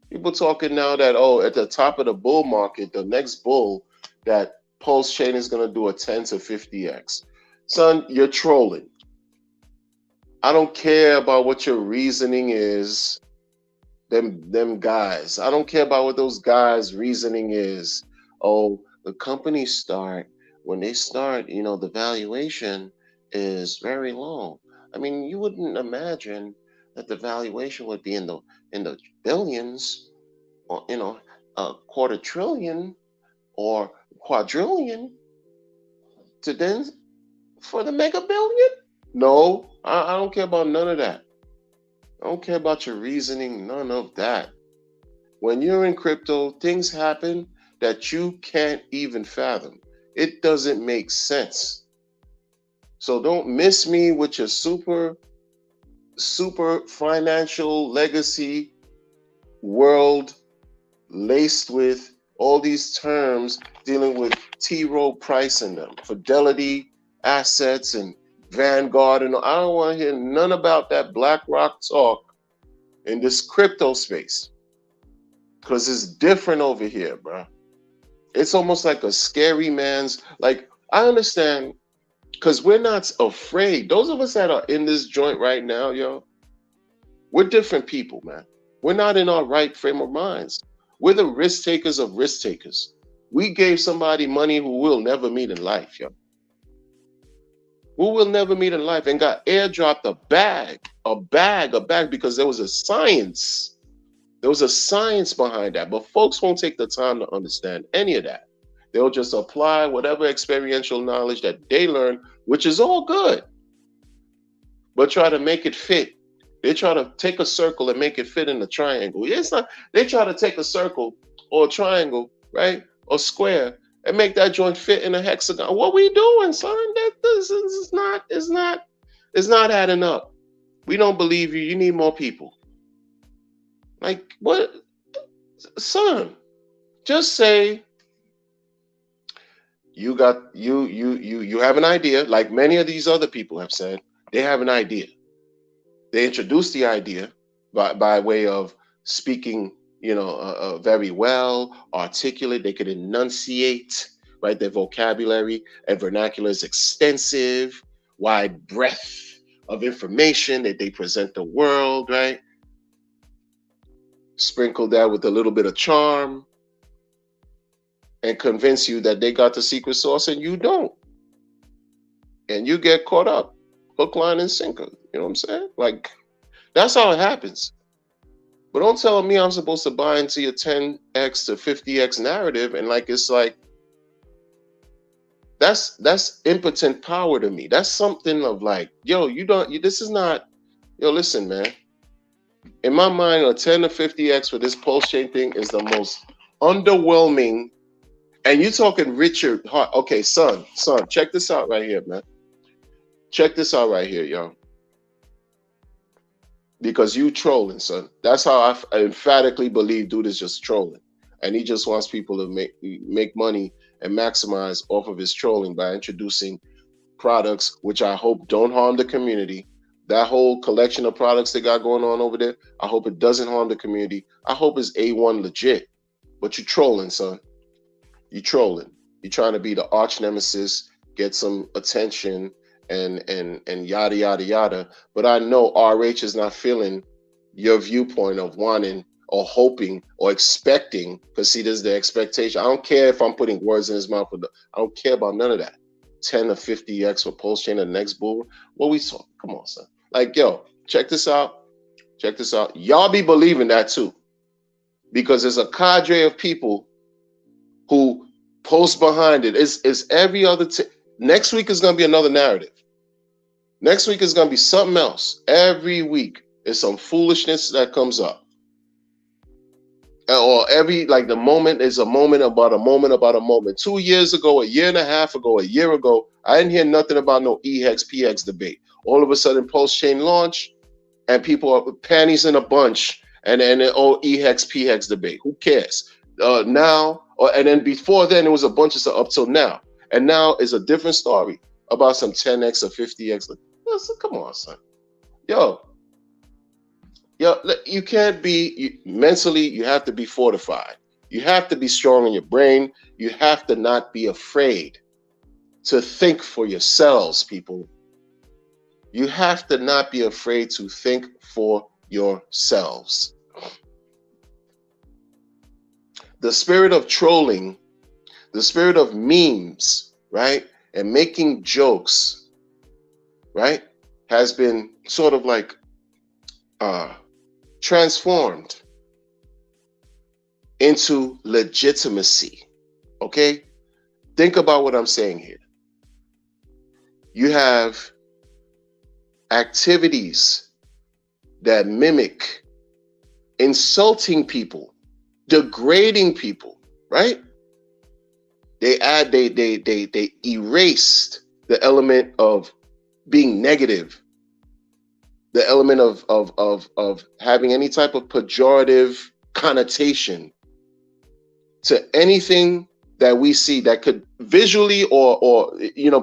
People talking now that, at the top of the bull market, the next bull, that Pulse Chain is going to do a 10 to 50x. Son, you're trolling. I don't care about what your reasoning is. Them guys. I don't care about what those guys' reasoning is. Oh, the companies when they start, the valuation is very low. I mean, you wouldn't imagine that the valuation would be in the billions, or a quarter trillion or quadrillion to then for the mega billion. No, I don't care about none of that. I don't care about your reasoning, none of that. When you're in crypto, things happen that you can't even fathom. It doesn't make sense. So don't miss me with your super financial legacy world laced with all these terms dealing with T. Rowe Price in them, Fidelity assets and Vanguard, and I don't want to hear none about that BlackRock talk in this crypto space, because it's different over here, bro. It's almost like a scary man's, like, I understand, because we're not afraid. Those of us that are in this joint right now, yo, we're different people, man. We're not in our right frame of minds. We're the risk takers of risk takers. We gave somebody money who we'll never meet in life, yo. Who will never meet in life, and got airdropped a bag, because there was a science. There was a science behind that, but folks won't take the time to understand any of that. They'll just apply whatever experiential knowledge that they learn, which is all good, but try to make it fit. They try to take a circle and make it fit in the triangle. It's not. They try to take a circle or a triangle, right, or square, and make that joint fit in a hexagon. What we doing, son? This is not. It's not adding up. We don't believe you. You need more people. Like, what, son? Just say you have an idea. Like many of these other people have said, they have an idea. They introduce the idea by way of speaking, very well, articulate. They could enunciate, right? Their vocabulary and vernacular is extensive, wide breadth of information that they present the world, right? Sprinkle that with a little bit of charm and convince you that they got the secret sauce and you don't. And you get caught up, hook, line, and sinker. You know what I'm saying? Like, That's how it happens. But don't tell me I'm supposed to buy into your 10x to 50x narrative, and like it's like that's impotent power to me. That's something of like, yo, this is not, yo, listen, man. In my mind, a 10 to 50x for this pulse chain thing is the most underwhelming. And you talking Richard Hart. Okay, son, check this out right here, man. Check this out right here, yo. Because you trolling, son. That's how I emphatically believe dude is just trolling. And he just wants people to make money and maximize off of his trolling by introducing products which I hope don't harm the community. That whole collection of products they got going on over there, I hope it doesn't harm the community. I hope it's A1 legit. But you trolling, son. You trolling. You're trying to be the arch nemesis, get some attention, and yada yada yada. But I know RH is not feeling your viewpoint of wanting or hoping or expecting, because see, there's the expectation. I don't care if I'm putting words in his mouth. I don't care about none of that. 10 to 50x for pulse chain and next bull. What we saw? Come on, son. Like, yo, check this out. Check this out. Y'all be believing that too, because there's a cadre of people who post behind it. It's every other. Next week is gonna be another narrative. Next week is gonna be something else. Every week is some foolishness that comes up. Or the moment is a moment about a moment about a moment. 2 years ago, a year and a half ago, a year ago, I didn't hear nothing about no EHEX PX debate. All of a sudden, post chain launch, and people are panties in a bunch, and EHEX PX debate. Who cares? And then before then, it was a bunch of stuff up till now, and now is a different story about some 10x or 50x. Listen, come on, son. Yo, you can't be mentally. You have to be fortified. You have to be strong in your brain. You have to not be afraid to think for yourselves, people. You have to not be afraid to think for yourselves. The spirit of trolling, the spirit of memes, right, and making jokes, right, has been sort of like transformed into legitimacy. Okay? Think about what I'm saying here. You have activities that mimic insulting people, degrading people, right? They erased the element of being negative, the element of having any type of pejorative connotation to anything that we see that could visually or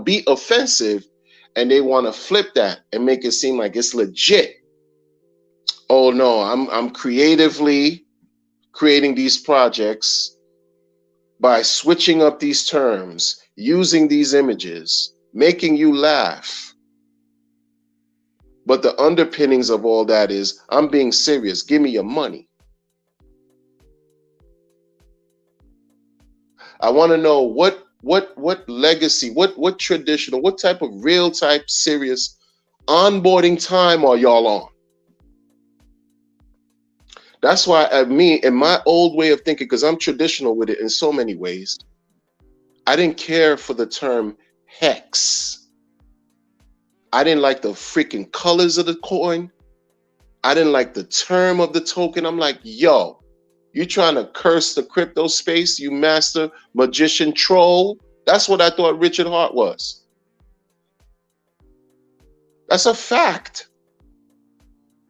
be offensive, and they want to flip that and make it seem like it's legit. Oh no, I'm creatively creating these projects by switching up these terms, using these images, making you laugh. But the underpinnings of all that is, I'm being serious. Give me your money. I want to know what legacy, what traditional, what type of real type serious onboarding time are y'all on? That's why in my old way of thinking, because I'm traditional with it in so many ways, I didn't care for the term hex. I didn't like the freaking colors of the coin. I didn't like the term of the token. I'm like, yo, you trying to curse the crypto space, you master magician troll? That's what I thought Richard Hart was. That's a fact.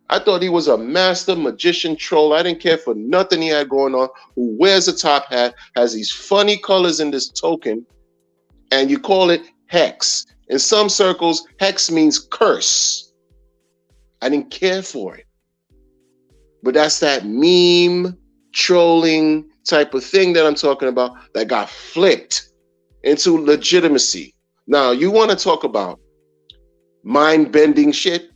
I thought he was a master magician troll. I didn't care for nothing he had going on, who wears a top hat, has these funny colors in this token, and you call it hex. In some circles, hex means curse. I didn't care for it. But that's that meme, trolling type of thing that I'm talking about that got flipped into legitimacy. Now, you want to talk about mind-bending shit?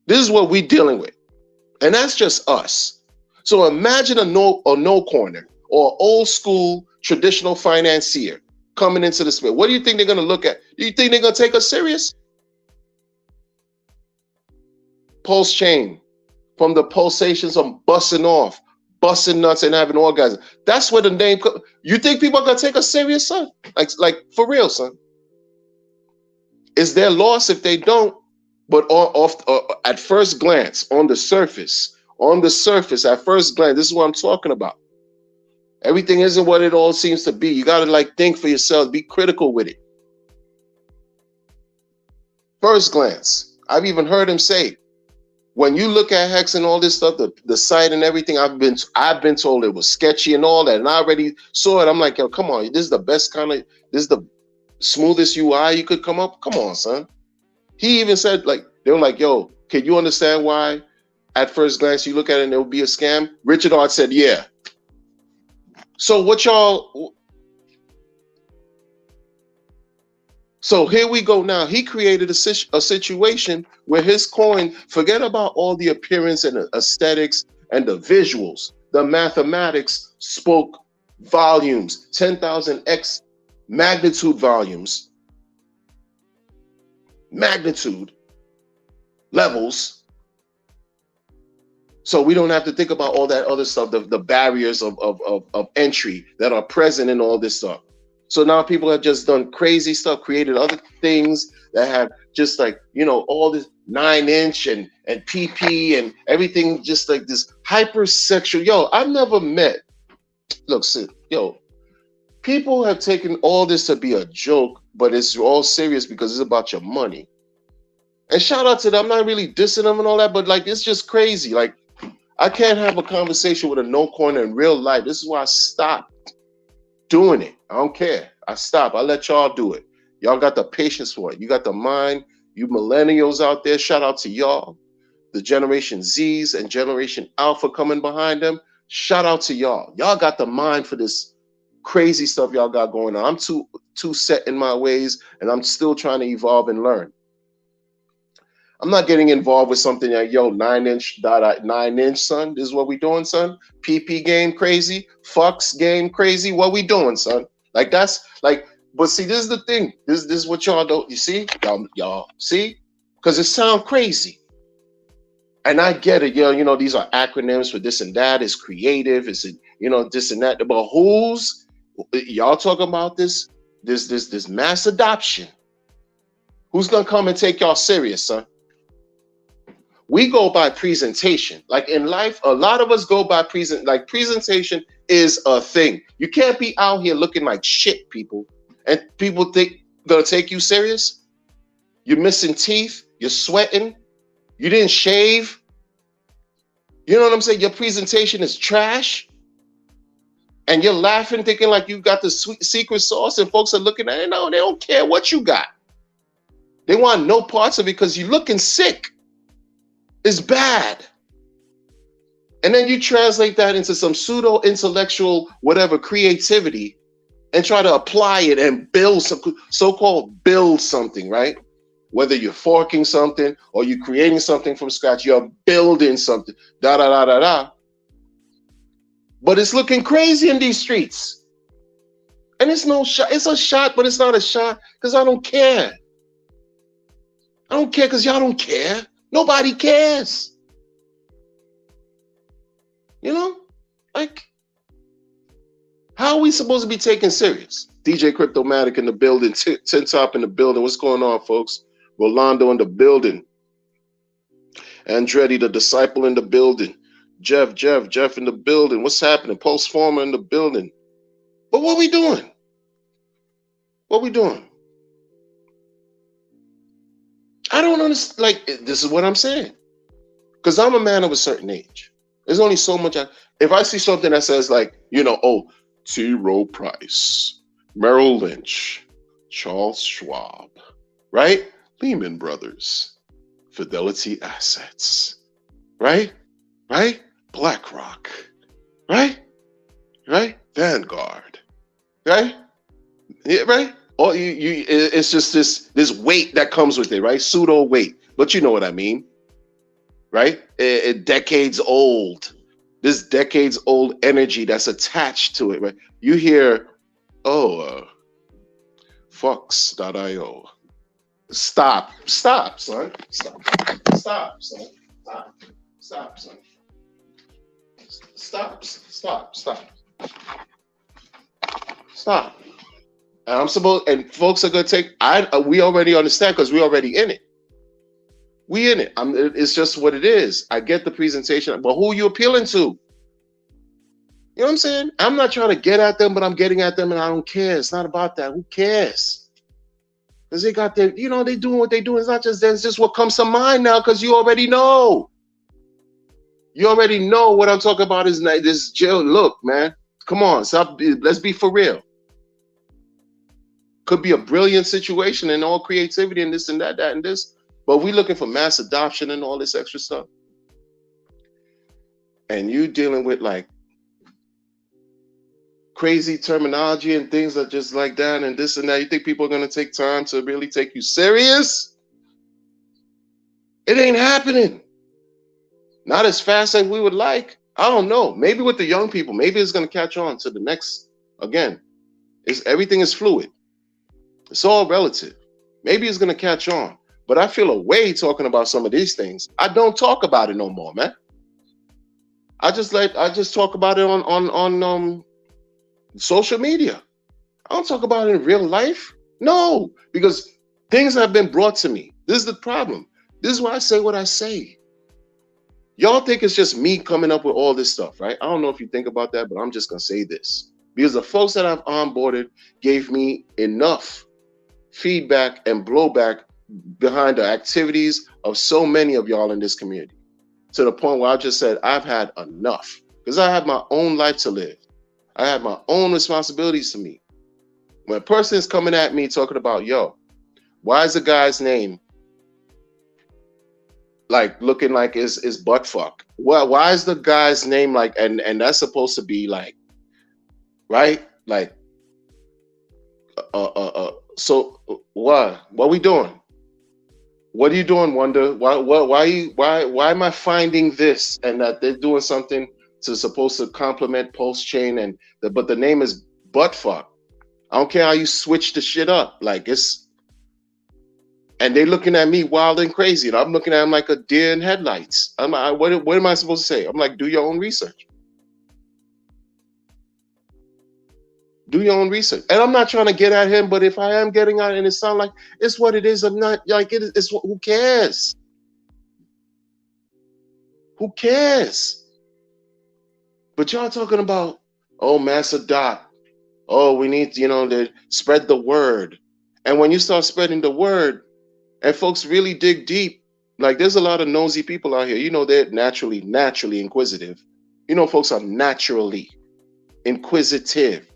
This is what we're dealing with. And that's just us. So imagine a no corner or old school traditional financier coming into the space. What do you think they're going to look at? Do you think they're going to take us serious? pulse chain, from the pulsations of busting off, busting nuts, and having orgasm. That's where the name comes. You think people are gonna take us serious, son? Like for real, son? It's their loss if they don't. But at first glance, on the surface, at first glance, this is what I'm talking about. Everything isn't what it all seems to be. You gotta like think for yourself, be critical with it. First glance, I've even heard him say, when you look at Hex and all this stuff, the site and everything, I've been told it was sketchy and all that, and I already saw it. I'm like, yo, come on, this is the best this is the smoothest UI you could come up. Come on, son. He even said, like, they were like, yo, can you understand why at first glance you look at it and it would be a scam? Richard Art said, yeah. So what y'all? So here we go now. He created a situation where his coin, forget about all the appearance and the aesthetics and the visuals. The mathematics spoke volumes, 10,000x magnitude volumes, magnitude levels. So we don't have to think about all that other stuff, the barriers of entry that are present in all this stuff. So now people have just done crazy stuff, created other things that have just like, you know, all this 9-inch and PP and everything, just like this hypersexual. Yo, I've never met, look, yo, people have taken all this to be a joke, but it's all serious because it's about your money. And shout out to them. I'm not really dissing them and all that, but like, it's just crazy. Like, I can't have a conversation with a no coiner in real life. This is why I stopped doing it. I don't care. I stop. I let y'all do it. Y'all got the patience for it. You got the mind. You millennials out there, shout out to y'all. The Generation Zs and Generation Alpha coming behind them. Shout out to y'all. Y'all got the mind for this crazy stuff y'all got going on. I'm too set in my ways, and I'm still trying to evolve and learn. I'm not getting involved with something like, yo, 9-inch, son. This is what we doing, son. PP game crazy. Fucks game crazy. What we doing, son? Like, that's like, but see, this is the thing. This is what y'all don't, you see? Y'all see? Because it sounds crazy. And I get it, you know, these are acronyms for this and that. It's creative. It's, you know, this and that. But who's, y'all talking about this mass adoption? Who's going to come and take y'all serious, son? We go by presentation. Like in life, a lot of us go by presentation is a thing. You can't be out here looking like shit, people. And people think gonna take you serious. You're missing teeth. You're sweating. You didn't shave. You know what I'm saying? Your presentation is trash. And you're laughing, thinking like you got the sweet secret sauce, and folks are looking at it. No, they don't care what you got. They want no parts of it because you're looking sick. It's bad. And then you translate that into some pseudo intellectual, whatever, creativity, and try to apply it and build some so-called build something, right? Whether you're forking something or you're creating something from scratch, you're building something, da da da da da. But it's looking crazy in these streets. And it's no shot. It's a shot, but it's not a shot because I don't care. I don't care because y'all don't care. Nobody cares. You know, like, how are we supposed to be taken serious? DJ Cryptomatic in the building, Tin Top in the building. What's going on, folks? Rolando in the building. Andretti, the disciple in the building. Jeff in the building. What's happening? Postformer in the building. But what we doing? What we doing? I don't understand. Like, this is what I'm saying. Because I'm a man of a certain age. There's only so much. If I see something that says, like, you know, oh, T. Rowe Price, Merrill Lynch, Charles Schwab, right? Lehman Brothers, Fidelity Assets, right? BlackRock, right? Vanguard, right? Yeah, right? Or it's just this weight that comes with it, right? Pseudo weight, but you know what I mean, right? Decades old. This decades old energy that's attached to it, right? You hear, Fox.io. Stop, son. Stop, son. Stop, son. Stop. And I'm supposed, and folks are gonna take. We already understand because we already in it. We in it. It's just what it is. I get the presentation, but who are you appealing to? You know what I'm saying? I'm not trying to get at them, but I'm getting at them, and I don't care. It's not about that. Who cares? Because they got their, they doing what they do. It's not just that. It's just what comes to mind now, because you already know. You already know what I'm talking about is this jail. Look, man, come on, stop. Let's be for real. Could be a brilliant situation and all creativity and this and that and this, but we looking for mass adoption and all this extra stuff. And you dealing with like crazy terminology and things that just like that and this and that. You think people are going to take time to really take you serious? It ain't happening. Not as fast as we would like. I don't know. Maybe with the young people, maybe it's going to catch on to the next. Again, everything is fluid. It's all relative. Maybe it's going to catch on. But I feel a way talking about some of these things. I don't talk about it no more, man. I just talk about it on social media. I don't talk about it in real life. No, because things have been brought to me. This is the problem. This is why I say what I say. Y'all think it's just me coming up with all this stuff, right? I don't know if you think about that, but I'm just going to say this. Because the folks that I've onboarded gave me enough feedback and blowback behind the activities of so many of y'all in this community. To the point where I just said, I've had enough. Because I have my own life to live. I have my own responsibilities to meet. When a person is coming at me talking about, yo, why is the guy's name like looking like is butt fuck? Well, why is the guy's name like, and that's supposed to be like, right? Like, so what we doing? What are you doing, Wonder? Why am I finding this and that they're doing something to supposed to complement Pulse Chain but the name is Buttfuck. I don't care how you switch the shit up. Like and they looking at me wild and crazy, and I'm looking at them like a deer in headlights. What am I supposed to say? I'm like, do your own research. Do your own research. And I'm not trying to get at him, but if I am getting at it and it sounds like it's what it is, I'm not like it. It's who cares? Who cares? But y'all talking about, oh, mass adopt. Oh, we need, to spread the word. And when you start spreading the word and folks really dig deep, like there's a lot of nosy people out here. They're naturally inquisitive. Folks are naturally inquisitive.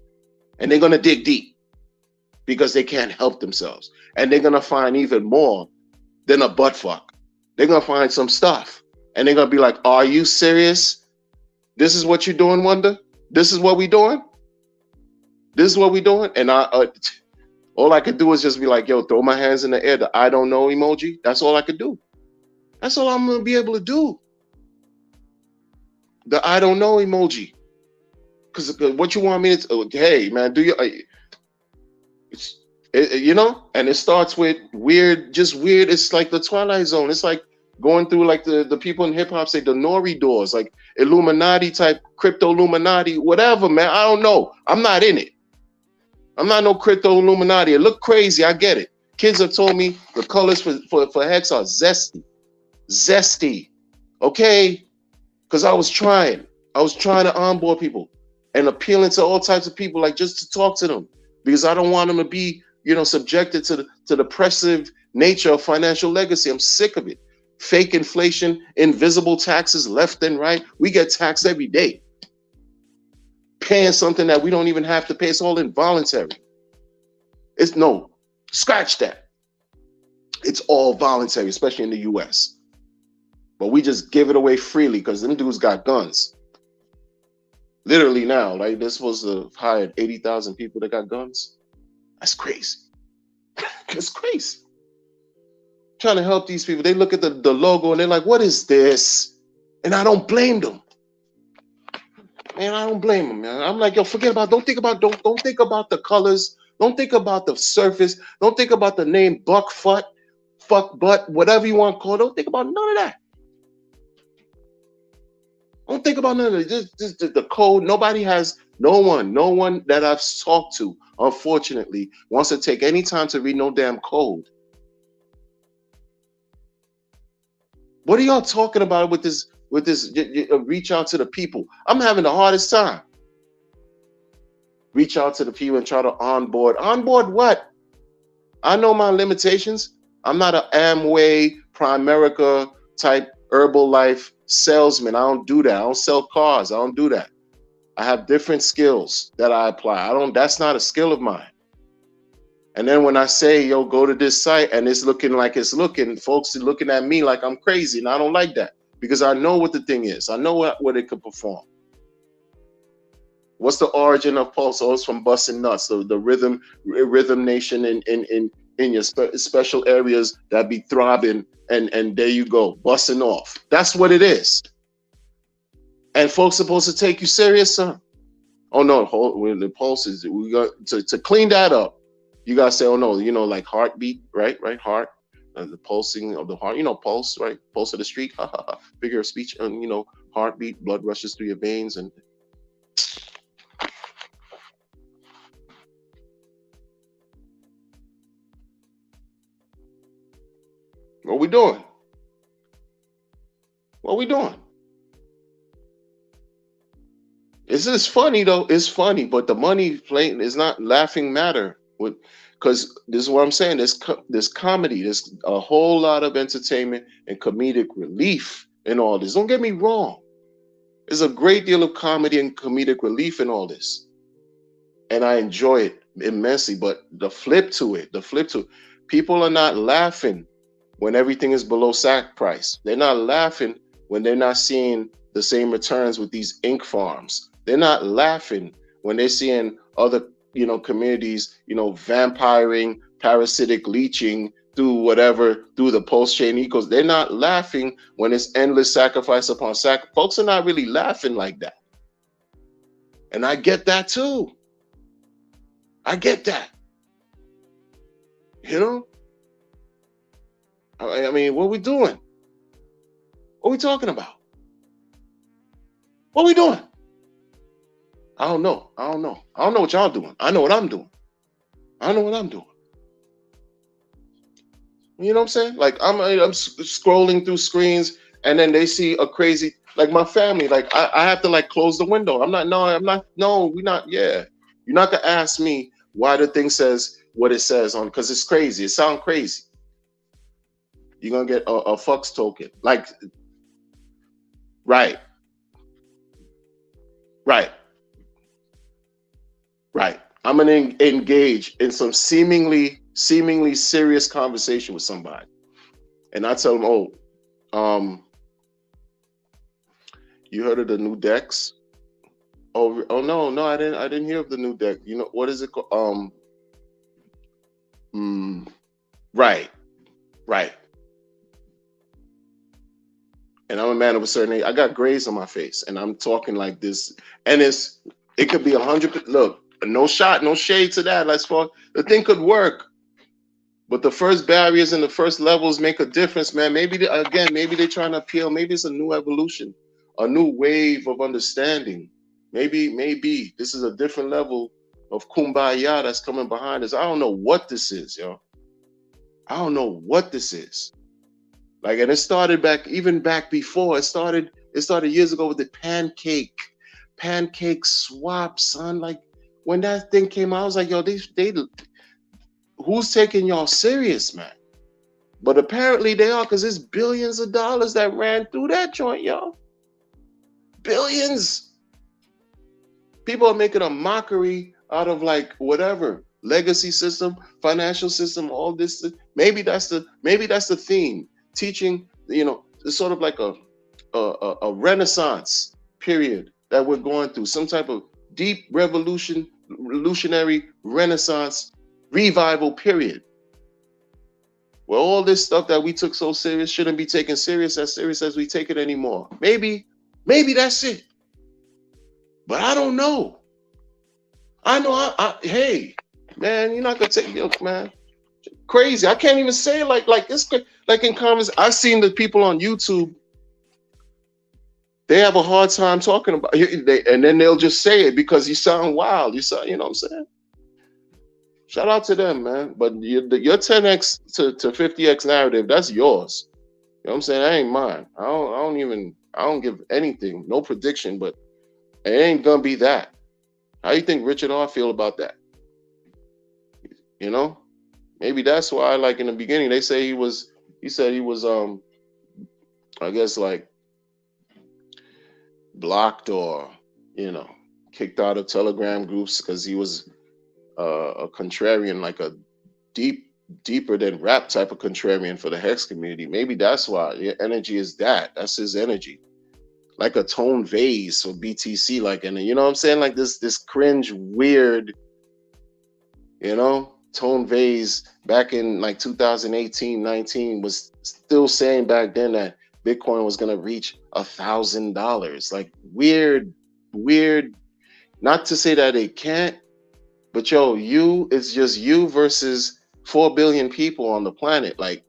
And they're going to dig deep because they can't help themselves. And they're going to find even more than a butt fuck. They're going to find some stuff. And they're going to be like, are you serious? This is what you're doing, Wonder? This is what we doing? This is what we doing? And all I could do is just be like, yo, throw my hands in the air, the I don't know emoji. That's all I could do. That's all I'm going to be able to do. The I don't know emoji. Because what you want me to, hey, man, do you, and it starts with weird. It's like the Twilight Zone. It's like going through like the people in hip hop say the Nori doors, like Illuminati type, crypto Illuminati, whatever, man. I don't know. I'm not in it. I'm not no crypto Illuminati. It look crazy. I get it. Kids have told me the colors for Hex are zesty. Okay? Because I was trying to onboard people and appealing to all types of people, like just to talk to them, because I don't want them to be, subjected to the oppressive nature of financial legacy. I'm sick of it. Fake inflation, invisible taxes left and right. We get taxed every day. Paying something that we don't even have to pay. It's all involuntary. Scratch that. It's all voluntary, especially in the US. But we just give it away freely because them dudes got guns. Literally now, like they're supposed to hire 80,000 people that got guns. That's crazy. That's crazy. Trying to help these people. They look at the logo and they're like, what is this? And I don't blame them. Man, I don't blame them, man. I'm like, yo, don't think about the colors. Don't think about the surface. Don't think about the name fuck butt, whatever you want to call it. Don't think about none of that. Don't think about none of it. Just the code. No one that I've talked to, unfortunately, wants to take any time to read no damn code. What are y'all talking about with this? Reach out to the people. I'm having the hardest time. Reach out to the people and try to onboard. Onboard what? I know my limitations. I'm not an Amway, Primerica type Herbalife salesman. I don't do that. I don't sell cars. I don't do that. I have different skills that I apply. That's not a skill of mine. And then when I say, yo, go to this site and it's looking like it's looking, folks are looking at me like I'm crazy. And I don't like that because I know what the thing is. I know what it could perform. What's the origin of Pulse? Oh, it's from busting nuts. The rhythm nation in your special areas that be throbbing, and there you go, busting off. That's what it is. And folks supposed to take you serious, son. Oh no, the Pulse is, we got to clean that up. You gotta say, oh no, like heartbeat, right? Heart, the pulsing of the heart. Pulse, right? Pulse of the street. Figure of speech. And heartbeat, blood rushes through your veins, and what we doing? What we doing? It's funny though. It's funny, but the money playing is not laughing matter. Because this is what I'm saying. There's comedy. There's a whole lot of entertainment and comedic relief in all this. Don't get me wrong. There's a great deal of comedy and comedic relief in all this, and I enjoy it immensely. But the flip to it, people are not laughing when everything is below sack price. They're not laughing when they're not seeing the same returns with these ink farms. They're not laughing when they're seeing other, communities, vampiring, parasitic leeching through the pulse chain ecos. They're not laughing when it's endless sacrifice upon sacrifice. Folks are not really laughing like that. And I get that too. I get that. I mean, what are we doing? What are we talking about? What are we doing? I don't know. I don't know what y'all doing. I know what I'm doing. You know what I'm saying? Like I'm scrolling through screens, and then they see a crazy, like my family. Like I have to close the window. We're not. Yeah, you're not gonna ask me why the thing says what it says on, because it's crazy. It sounds crazy. You're gonna get a fucks token. Right. I'm gonna engage in some seemingly serious conversation with somebody, and I tell them, you heard of the new decks? Oh no, I didn't hear of the new deck. What is it called? Right. And I'm a man of a certain age. I got grays on my face, and I'm talking like this. And it could be 100. Look, no shade to that. The thing could work, but the first barriers and the first levels make a difference, man. Maybe they're trying to appeal. Maybe it's a new evolution, a new wave of understanding. Maybe this is a different level of kumbaya that's coming behind us. I don't know what this is, yo. I don't know what this is. And it started back before. It started years ago with the pancake swap, son. When that thing came out, I was like, yo, they who's taking y'all serious, man? But apparently they are, because there's billions of dollars that ran through that joint, yo. Billions. People are making a mockery out of whatever legacy system, financial system, all this. Maybe that's the theme. Teaching, it's sort of like a renaissance period that we're going through, some type of deep revolutionary renaissance revival period, where all this stuff that we took so serious shouldn't be taken as serious as we take it anymore. Maybe that's it, but I don't know. I know hey man, you're not gonna take me, man. Crazy. I can't even say it like this. In comments, I've seen the people on YouTube They have a hard time talking about it, and then they'll just say it because you sound wild. You sound, you know what I'm saying? Shout out to them, man. But your 10x to 50x narrative, that's yours. You know what I'm saying? That ain't mine. I don't give anything, no prediction, but it ain't gonna be that. How you think Richard R feel about that? You know? Maybe that's why, like in the beginning, they say he said he was I guess like blocked or, you know, kicked out of Telegram groups because he was a contrarian, like a deeper than rap type of contrarian for the Hex community. Maybe that's why your energy is that. That's his energy. Like a Tone Vase or BTC, like, and you know what I'm saying? Like this cringe, weird, you know, Tone Vase back in like 2018, 19 was still saying back then that Bitcoin was gonna reach $1,000. Like weird. Not to say that it can't, but yo, it's just you versus 4 billion people on the planet. Like,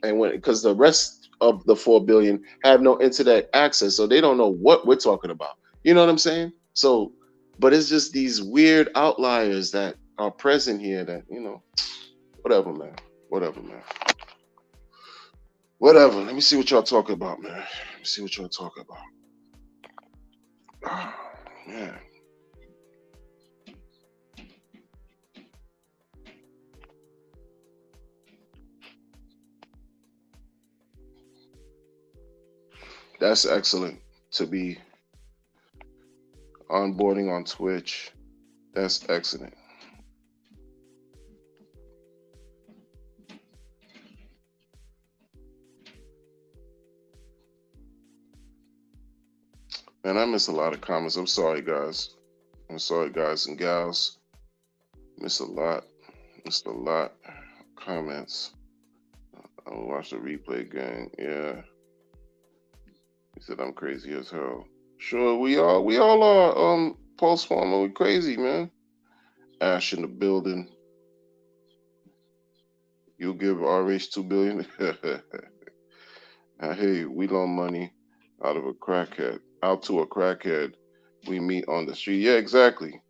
and because the rest of the 4 billion have no internet access, so they don't know what we're talking about. You know what I'm saying? So, but it's just these weird outliers that are present here that, you know, whatever, man. Whatever. Let me see what y'all talking about, man. Let me see what y'all talking about. Oh, man. That's excellent to be onboarding on Twitch. That's excellent. Man, I miss a lot of comments. I'm sorry, guys. And gals. Missed a lot. Comments. I'll watch the replay again. Yeah. He said I'm crazy as hell. Sure, we all are. Pulse Farmer, we crazy, man. Ash in the building. You'll give RH $2 billion. Hey, we loan money out to a crackhead we meet on the street. Yeah, exactly.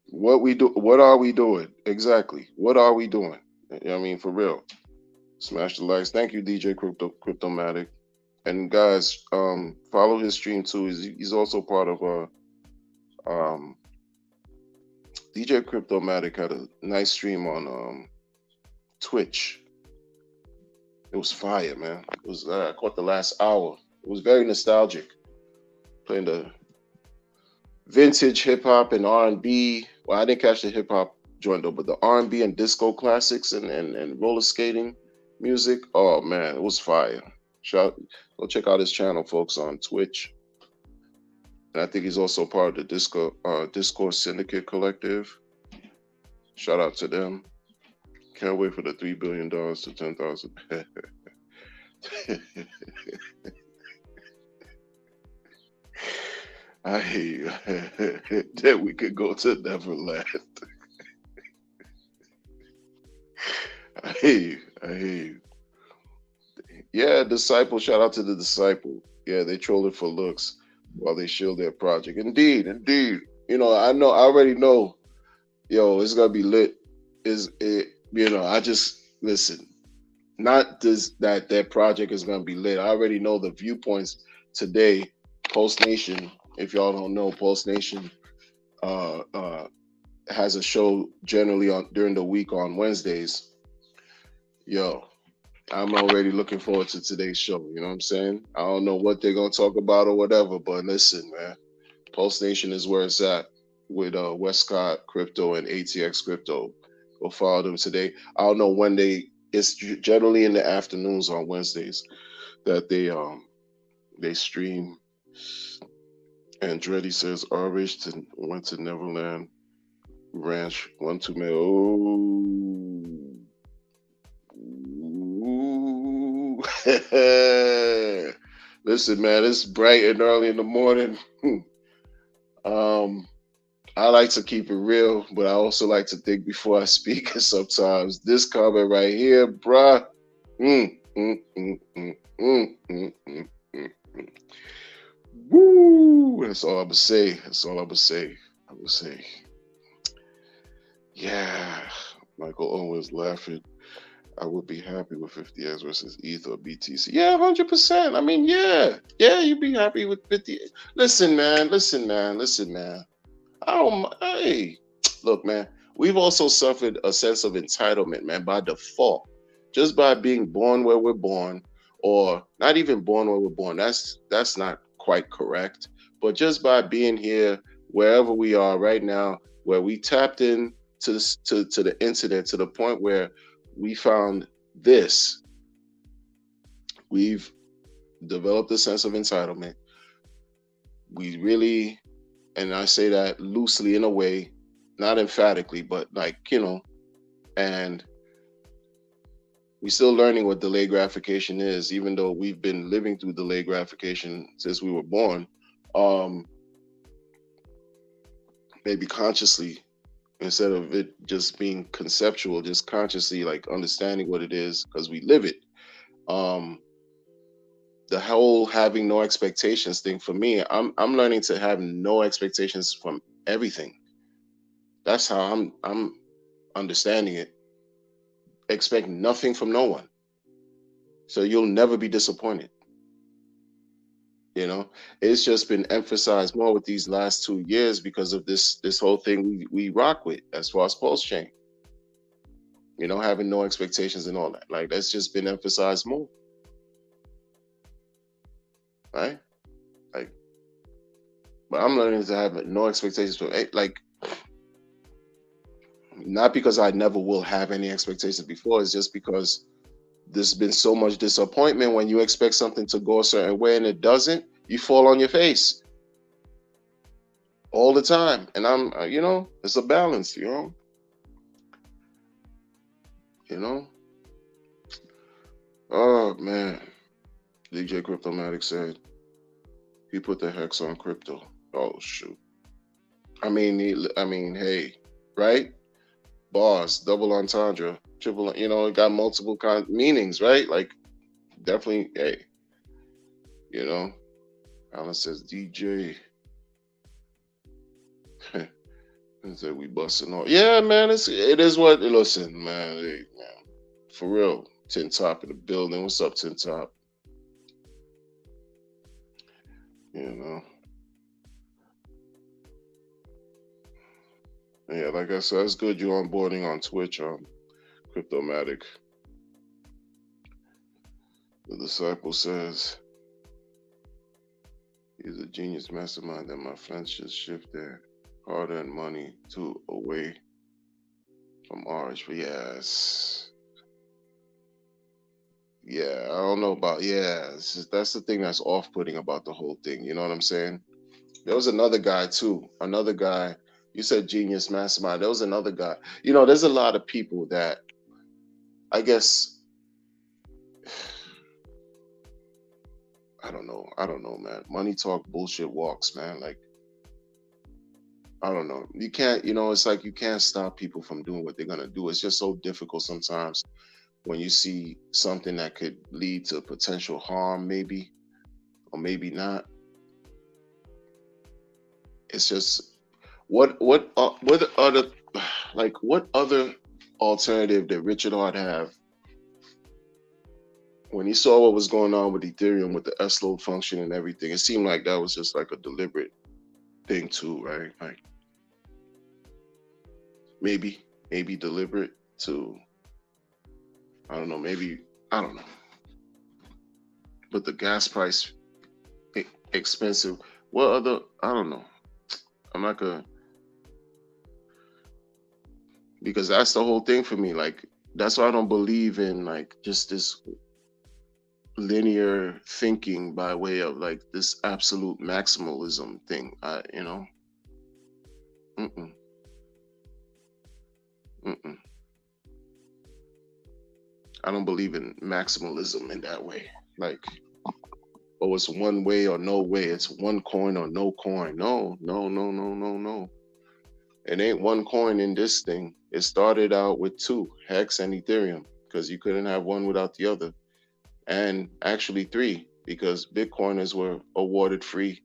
What are we doing? Exactly. What are we doing? I mean, for real. Smash the likes. Thank you, DJ Cryptomatic. And guys, follow his stream too. He's also part of DJ Cryptomatic had a nice stream on Twitch. It was fire, man. It was I caught the last hour. It was very nostalgic. Playing the vintage hip hop and R&B. Well, I didn't catch the hip hop joint though, but the R&B and disco classics and roller skating music. Oh man, it was fire. Go check out his channel, folks, on Twitch. And I think he's also part of the Discord Syndicate Collective. Shout out to them. Can't wait for the $3 billion to 10,000. I hear you. That we could go to Neverland. I hear you. Yeah, Disciple. Shout out to the Disciple. Yeah, they trolled it for looks while they shield their project. Indeed. You know, I already know. Yo, it's gonna be lit. I just listen. Not that their project is gonna be lit. I already know the viewpoints today. Pulse Nation. If y'all don't know, Pulse Nation has a show generally during the week on Wednesdays. Yo, I'm already looking forward to today's show. You know what I'm saying? I don't know what they're gonna talk about or whatever, but listen, man, Pulse Nation is where it's at with Westcott Crypto and ATX Crypto. Go follow them today. I don't know when it's generally in the afternoons on Wednesdays that they stream. Andretti says RH went to Neverland Ranch 1-2 mil. Ooh. Listen, man, it's bright and early in the morning. I like to keep it real, but I also like to think before I speak. And sometimes this comment right here, bruh. Woo! That's all I'm gonna say. That's all I'm gonna say. I would say, yeah. Michael Owens laughing. I would be happy with 50X versus ETH or BTC. Yeah, 100%. I mean, yeah, you'd be happy with 50. Listen, man. I don't. Hey, look, man. We've also suffered a sense of entitlement, man, by default, just by being born where we're born, or not even born where we're born. That's not quite correct. But just by being here, wherever we are right now, where we tapped in to the internet to the point where we found this, we've developed a sense of entitlement. We really, and I say that loosely in a way, not emphatically, but like, and we're still learning what delayed gratification is, even though we've been living through delayed gratification since we were born. Maybe consciously, instead of it just being conceptual, just consciously like understanding what it is because we live it. The whole having no expectations thing for me, I'm learning to have no expectations from everything. That's how I'm understanding it. Expect nothing from no one, so you'll never be disappointed. It's just been emphasized more with these last 2 years because of this whole thing we rock with as far as pulse chain. Having no expectations and all that. Like, that's just been emphasized more. Right? Like, but I'm learning to have no expectations for, like, not because I never will have any expectations before. It's just because there's been so much disappointment when you expect something to go a certain way and it doesn't. You fall on your face all the time. And I'm, it's a balance, Oh, man. DJ Cryptomatic said, he put the hex on crypto. Oh, shoot. I mean, hey, right? Bars, double entendre, triple, it got multiple meanings, right? Like, definitely, hey, Alan says, DJ. And said, we busting off. Yeah, man, it is what, listen, man, hey, man, for real. Tin Top in the building. What's up, Tin Top? Yeah, like I said, it's good you're onboarding on Twitch, Cryptomatic. The disciple says, he's a genius mastermind that my friends should shift their hard-earned money to away from ours. Yes. Yeah, I don't know about, that's the thing that's off-putting about the whole thing. You know what I'm saying? There was another guy too. Another guy, you said genius mastermind. There was another guy. There's a lot of people that, I guess, I don't know, man. Money talk, bullshit walks, man. Like, I don't know. You can't, it's like you can't stop people from doing what they're going to do. It's just so difficult sometimes when you see something that could lead to potential harm, maybe, or maybe not. It's just, what other alternative did Richard Hart have when he saw what was going on with Ethereum with the S-load function and everything? It seemed like that was just like a deliberate thing too, right? Like, maybe deliberate to, I don't know, but the gas price expensive. What other, I don't know. I'm not gonna, because that's the whole thing for me. Like, that's why I don't believe in like just this linear thinking by way of like this absolute maximalism thing. I don't believe in maximalism in that way. Like, oh, it's one way or no way. It's one coin or no coin. No. It ain't one coin in this thing. It started out with two, Hex and Ethereum, because you couldn't have one without the other. And actually three, because Bitcoiners were awarded free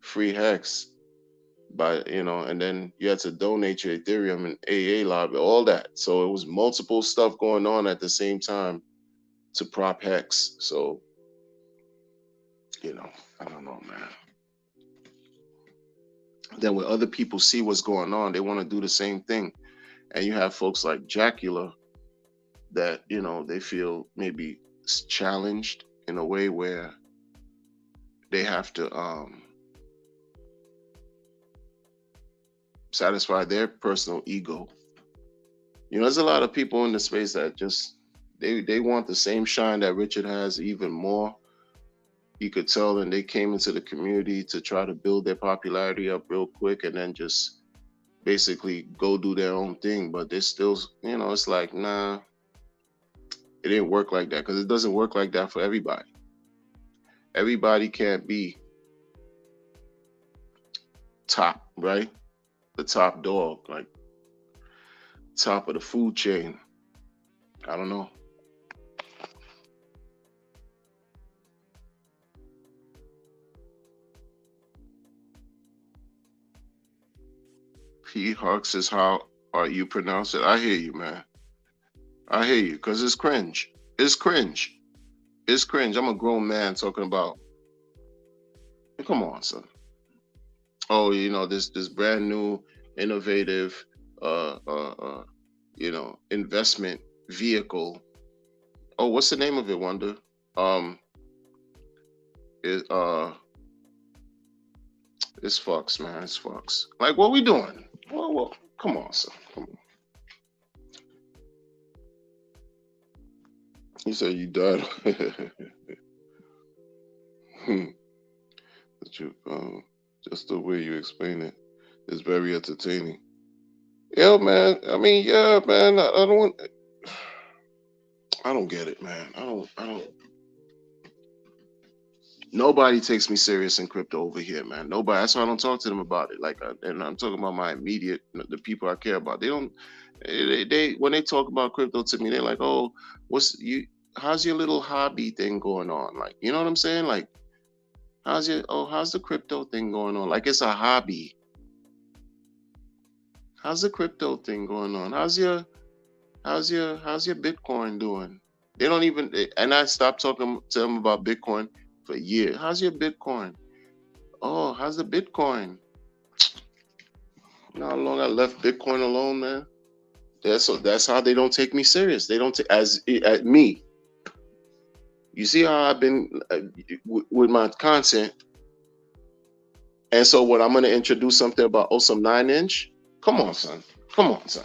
free hex by, and then you had to donate your Ethereum and AA lobby, all that. So it was multiple stuff going on at the same time to prop hex. So, I don't know, man. Then when other people see what's going on, they want to do the same thing. And you have folks like Jacula that, they feel maybe challenged in a way where they have to satisfy their personal ego. There's a lot of people in the space that just they want the same shine that Richard has, even more. You could tell, and they came into the community to try to build their popularity up real quick and then just basically go do their own thing. But they're still, it's like, nah, it didn't work like that, because it doesn't work like that for everybody. Everybody can't be top, right? The top dog, like top of the food chain. I don't know. P. Hawk says, how are you pronounce it? I hear you, man. I hear you, because it's cringe. It's cringe. It's cringe. I'm a grown man talking about, come on, son. Oh, this brand new, innovative, investment vehicle. Oh, what's the name of it, Wonder? It's Fox, man. It's Fox. Like, what we doing? Well, come on, son. Come on. He said you died. Just the way you explain it is very entertaining. Yeah, man. I mean, yeah, man. I don't get it, man. I don't. Nobody takes me serious in crypto over here, man. Nobody. That's why I don't talk to them about it. Like, and I'm talking about my immediate, the people I care about. They don't. They when they talk about crypto to me, they're like, "Oh, how's your little hobby thing going on?" Like, you know what I'm saying? Like, how's the crypto thing going on? Like, it's a hobby. How's the crypto thing going on? How's your Bitcoin doing? They don't even. And I stopped talking to them about Bitcoin for a year. How's your Bitcoin? Oh, how's the Bitcoin? You know how long I left Bitcoin alone, man? That's how they don't take me serious. They don't take at me. You see how I've been with my content, and so what? I'm going to introduce something about some 9-inch. Come on, son. Come on, son.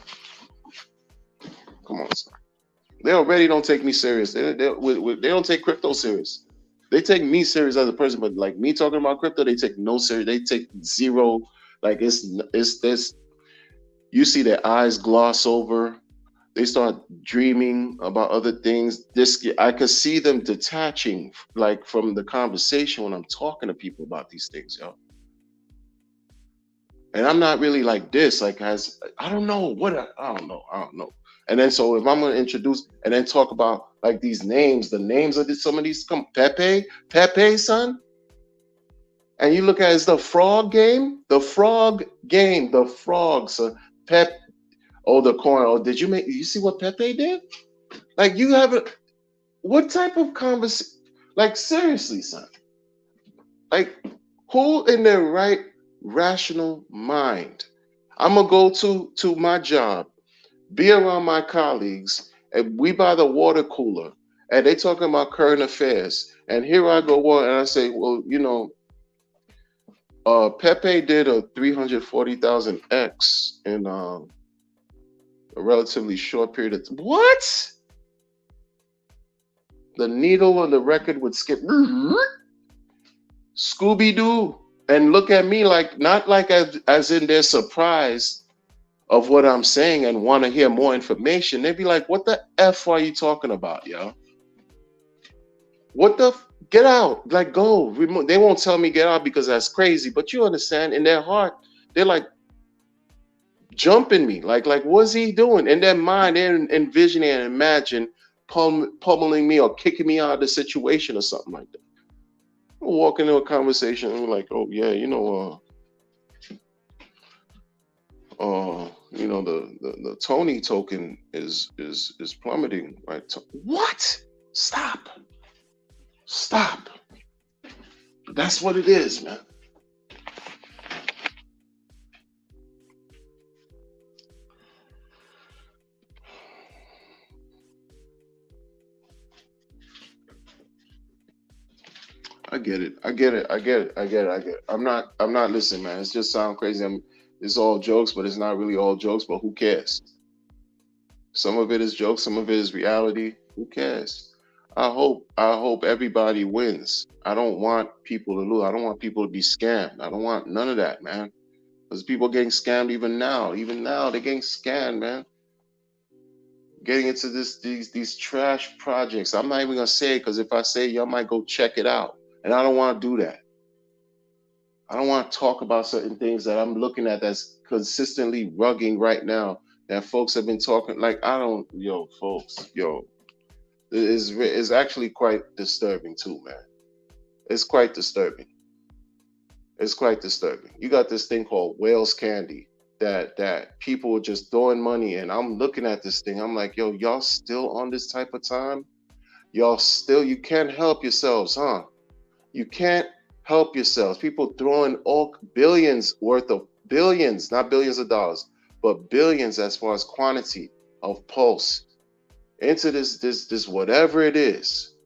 Come on, son. They already don't take me serious. They don't take crypto serious. They take me serious as a person, but like me talking about crypto, they take no serious. They take zero. Like it's this. You see their eyes gloss over. They start dreaming about other things. I could see them detaching, like, from the conversation when I'm talking to people about these things, yo. And I'm not really like this. Like, I don't know. I don't know. And then so if I'm going to introduce and then talk about like these names, the names of some of these, Pepe, son. And you look at it's the frog game, son. Pep. Oh, the coin. Oh, you see what Pepe did? Like, you have what type of conversation? Like, seriously, son. Like, who in their right rational mind? I'm going to go to my job, be around my colleagues, and we buy the water cooler, and they talking about current affairs. And here I go, and I say, well, Pepe did a 340,000x in a relatively short period of time. What? The needle on the record would skip. Scooby-Doo. And look at me like, not like as in they're surprised of what I'm saying and want to hear more information. They'd be like, what the F are you talking about, yo? What the get out, like, go. They won't tell me get out because that's crazy, but you understand, in their heart, they're like jumping me, like what's he doing? In their mind, they're envisioning and imagine pummeling me or kicking me out of the situation or something like that. We'll walk into a conversation and we're like, oh yeah, the Tony token is plummeting, right? What? Stop. That's what it is, man. I get it. I'm not listening, man. It's just sound crazy. It's all jokes, but it's not really all jokes, but who cares? Some of it is jokes, some of it is reality. Who cares? I hope everybody wins. I don't want people to lose. I don't want people to be scammed. I don't want none of that, man. Because people getting scammed even now. Even now they're getting scammed, man. Getting into these trash projects. I'm not even gonna say it because if I say it, y'all might go check it out. And I don't want to do that. I don't want to talk about certain things that I'm looking at that's consistently rugging right now that folks have been talking like folks, it's actually quite disturbing too, man. It's quite disturbing. It's quite disturbing. You got this thing called Wales Candy that people are just throwing money in. I'm looking at this thing. I'm like, yo, y'all still on this type of time? You can't help yourselves, huh? You can't help yourselves. People throwing all billions worth of billions, not billions of dollars, but billions as far as quantity of pulse into this whatever it is.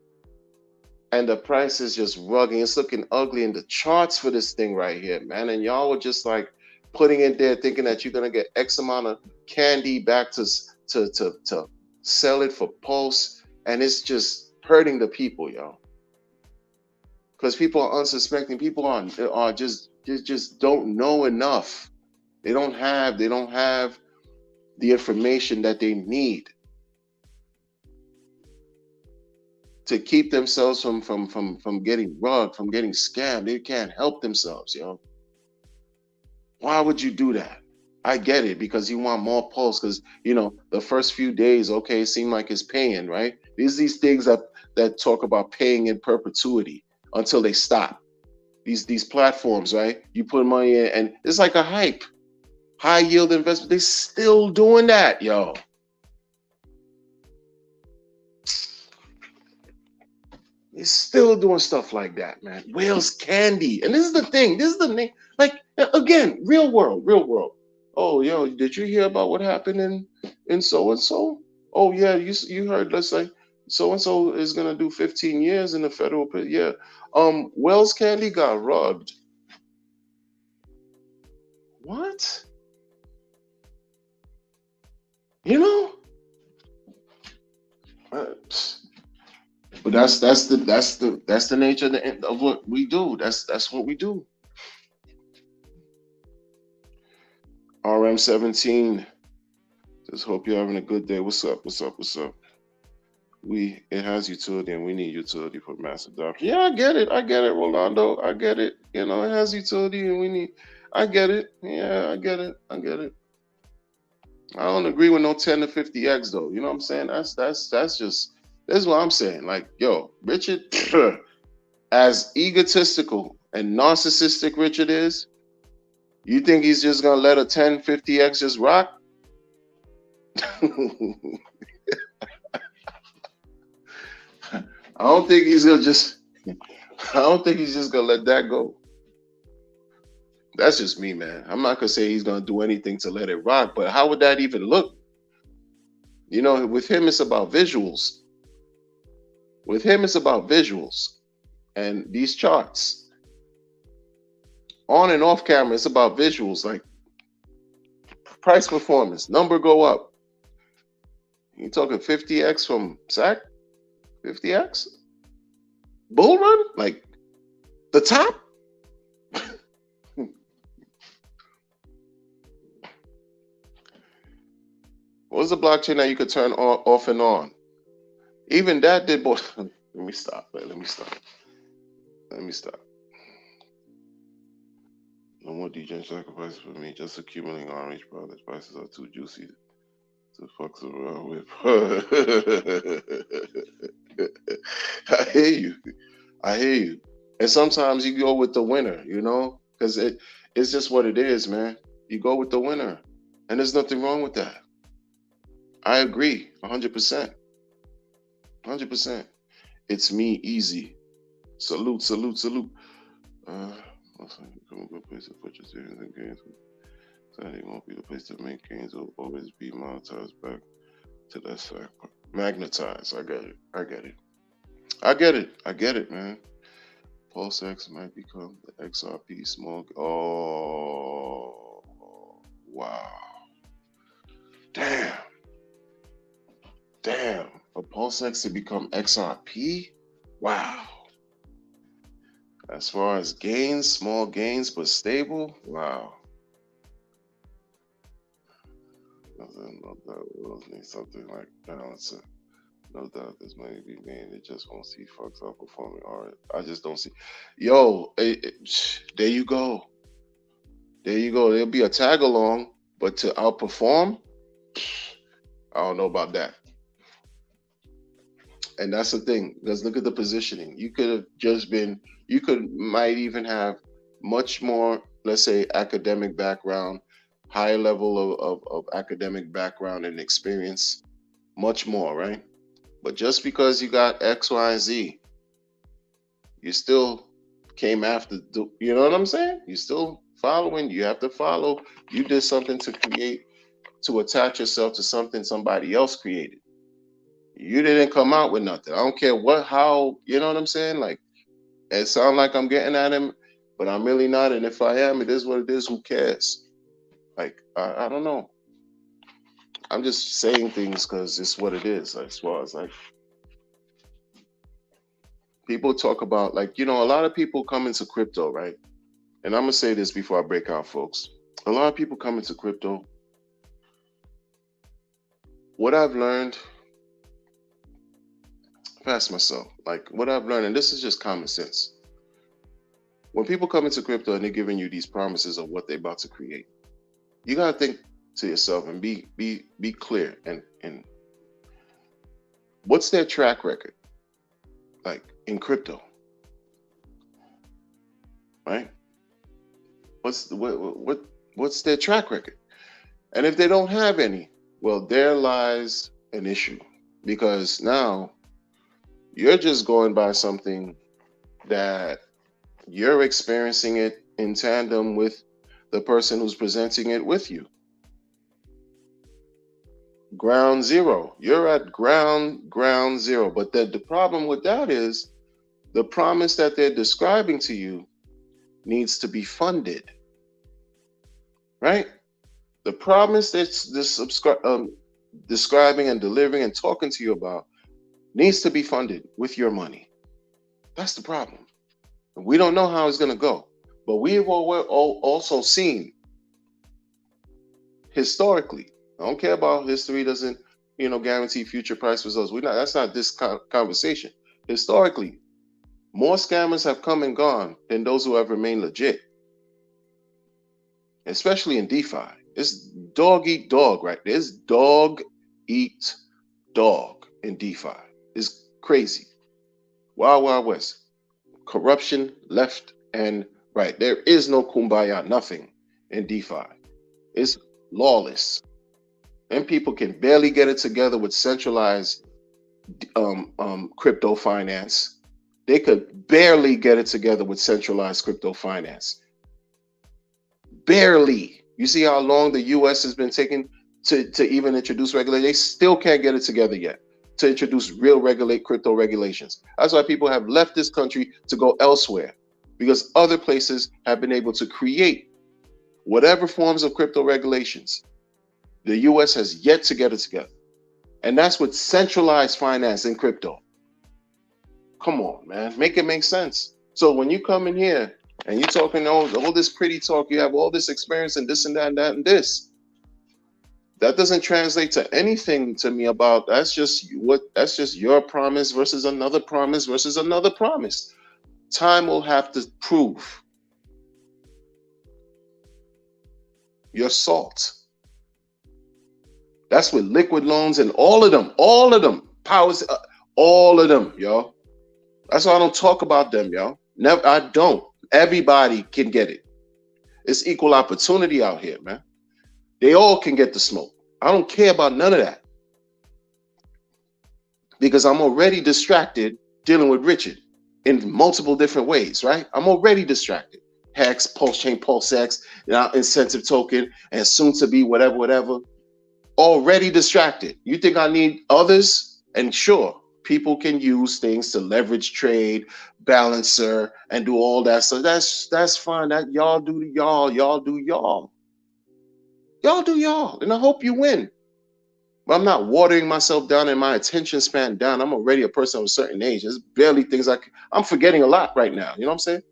And the price is just rugging. It's looking ugly in the charts for this thing right here, man. And y'all were just like putting it there thinking that you're gonna get X amount of candy back to sell it for pulse. And it's just hurting the people, y'all. Because people are unsuspecting. People are just don't know enough. They don't have the information that they need to keep themselves from getting rugged, from getting scammed. They can't help themselves, yo. Why would you do that? I get it, because you want more pulse, because the first few days, okay, it seemed like it's paying, right? These things that talk about paying in perpetuity until they stop. These platforms, right? You put money in and it's like a hype. High yield investment, they still doing that, yo. They're still doing stuff like that, man. Wales Candy. And this is the thing. This is the name. Like, again, real world. Oh, yo, did you hear about what happened in so-and-so? Oh, yeah, you heard, let's say, so-and-so is going to do 15 years in the federal prison. Yeah. Wales Candy got rugged. What? But that's the nature of what we do. That's what we do. RM17. Just hope you're having a good day. What's up? It has utility and we need utility for mass adoption. Yeah, I get it, Rolando. I get it. It has utility and I get it. Yeah, I get it. I don't agree with no 10 to 50x though. You know what I'm saying? That's what I'm saying. Like, yo, Richard, as egotistical and narcissistic Richard is, you think he's just gonna let a 10, 50x just rock? I don't think he's just gonna let that go. That's just me, man. I'm not gonna say he's gonna do anything to let it rock, but how would that even look? With him, it's about visuals. And these charts. On and off camera, it's about visuals, like price performance, number go up. You talking 50x from SAC? 50x? Bull run? Like the top? What's the blockchain that you could turn off and on? Even that did both. Let me stop. No more DJ sacrifices for me. Just accumulating orange products. Prices are too juicy to fuck around with. I hear you. And sometimes you go with the winner, because it's just what it is, man. You go with the winner, and there's nothing wrong with that. I agree, 100%, 100%. It's me, easy. Salute, salute, salute. Become a good place to put your savings and gains. Saturday won't be the place to make gains. Will always be monetized back to that side. Magnetized. I get it. I get it. I get it. I get it, man. Pulse X might become the XRP small. Oh, wow. Damn. Damn. A Pulse X to become XRP? Wow. As far as gains, small gains, but stable? Wow. No doubt we'll need something like balancer. No doubt this money be made. It just won't see fucks outperforming. All right. I just don't see. Yo, there you go. There you go. There'll be a tag along, but to outperform, I don't know about that. And that's the thing. Let's look at the positioning. You could have just been, might even have much more, let's say, academic background, high level of academic background and experience, much more, right? But just because you got X, Y, and Z, you still came after, you know what I'm saying? You still following, you have to follow. You did something to create, to attach yourself to something somebody else created. You didn't come out with nothing. I don't care how, you know what I'm saying? Like, it sounds like I'm getting at him, but I'm really not. And if I am, it is what it is. Who cares? Like, I don't know. I'm just saying things because it's what it is. As far as like, people talk about, like, a lot of people come into crypto, right? And I'm going to say this before I break out, folks. A lot of people come into crypto. What I've learned, past myself, like what I've learned, and this is just common sense. When people come into crypto and they're giving you these promises of what they're about to create, you got to think to yourself and be clear. And what's their track record like in crypto, right? What's their track record? And if they don't have any, well, there lies an issue, because now you're just going by something that you're experiencing it in tandem with the person who's presenting it with you. Ground zero. You're at ground zero. But the problem with that is the promise that they're describing to you needs to be funded, right? The promise that's describing and delivering and talking to you about needs to be funded with your money. That's the problem. We don't know how it's going to go, but we've also seen historically. I don't care about history; doesn't guarantee future price results. That's not this conversation. Historically, more scammers have come and gone than those who have remained legit, especially in DeFi. It's dog eat dog, right? There's dog eat dog in DeFi. It's crazy. Wild, Wild West. Corruption left and right. There is no kumbaya, nothing in DeFi. It's lawless. And people can barely get it together with centralized crypto finance. They could barely get it together with centralized crypto finance. Barely. You see how long the US has been taking to even introduce regulation? They still can't get it together yet to introduce real crypto regulations. That's why people have left this country to go elsewhere, because other places have been able to create whatever forms of crypto regulations. The US has yet to get it together. And that's with centralized finance in crypto. Come on, man, make it make sense. So when you come in here and you're talking all this pretty talk, you have all this experience and this and that and that and this, that doesn't translate to anything to me about that's just your promise versus another promise versus another promise. Time will have to prove your salt. That's with liquid loans and all of them, powers, all of them, yo. That's why I don't talk about them, yo. Never, I don't. Everybody can get it. It's equal opportunity out here, man. They all can get the smoke. I don't care about none of that because I'm already distracted dealing with Richard in multiple different ways, right? I'm already distracted. Hex, Pulse Chain, Pulse X, incentive token, and soon to be whatever. Already distracted. You think I need others? And sure, people can use things to leverage trade, balancer, and do all that. So that's fine. That y'all do y'all do y'all. Y'all do y'all. And I hope you win. But I'm not watering myself down and my attention span down. I'm already a person of a certain age. There's barely things I'm forgetting a lot right now. You know what I'm saying?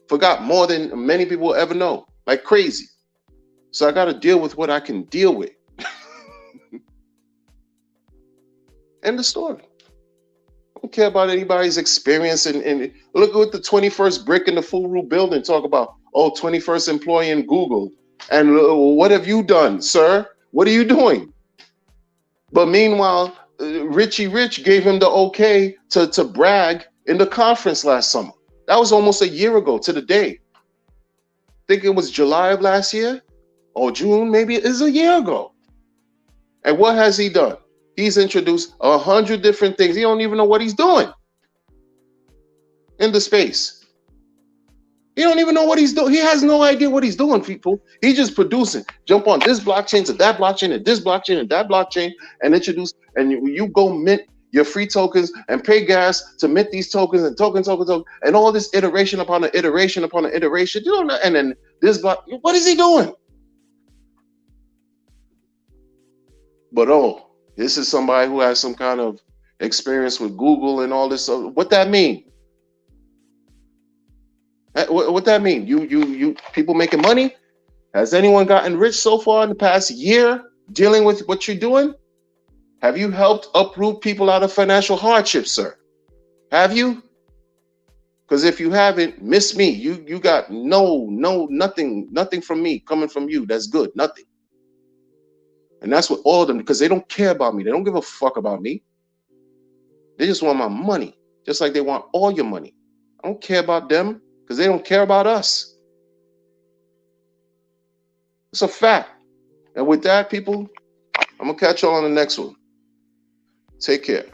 Forgot more than many people will ever know. Like crazy. So I got to deal with what I can deal with. End the story. I don't care about anybody's experience. And look at the 21st brick in the Furu building. Talk about, 21st employee in Google. And what have you done, sir? What are you doing? But meanwhile, Richie Rich gave him the okay to brag in the conference last summer. That was almost a year ago to the day. I think it was July of last year or June, maybe it is a year ago. And what has he done? He's introduced 100 different things. He don't even know what he's doing in the space. He don't even know what he's doing. He has no idea what he's doing, people. He's just producing. Jump on this blockchain to that blockchain and this blockchain and that blockchain and introduce. And you go mint your free tokens and pay gas to mint these tokens and token, and all this iteration upon an iteration upon an iteration. You don't know. And then this block. What is he doing? But this is somebody who has some kind of experience with Google and all this. What that mean? What that mean? You people making money? Has anyone gotten rich so far in the past year dealing with what you're doing? Have you helped uproot people out of financial hardship, sir? Have you? Because if you haven't, miss me. You got nothing from me coming from you. That's good, nothing. And that's what all of them, because they don't care about me. They don't give a fuck about me. They just want my money, just like they want all your money. I don't care about them because they don't care about us. It's a fact. And with that, people, I'm going to catch y'all on the next one. Take care.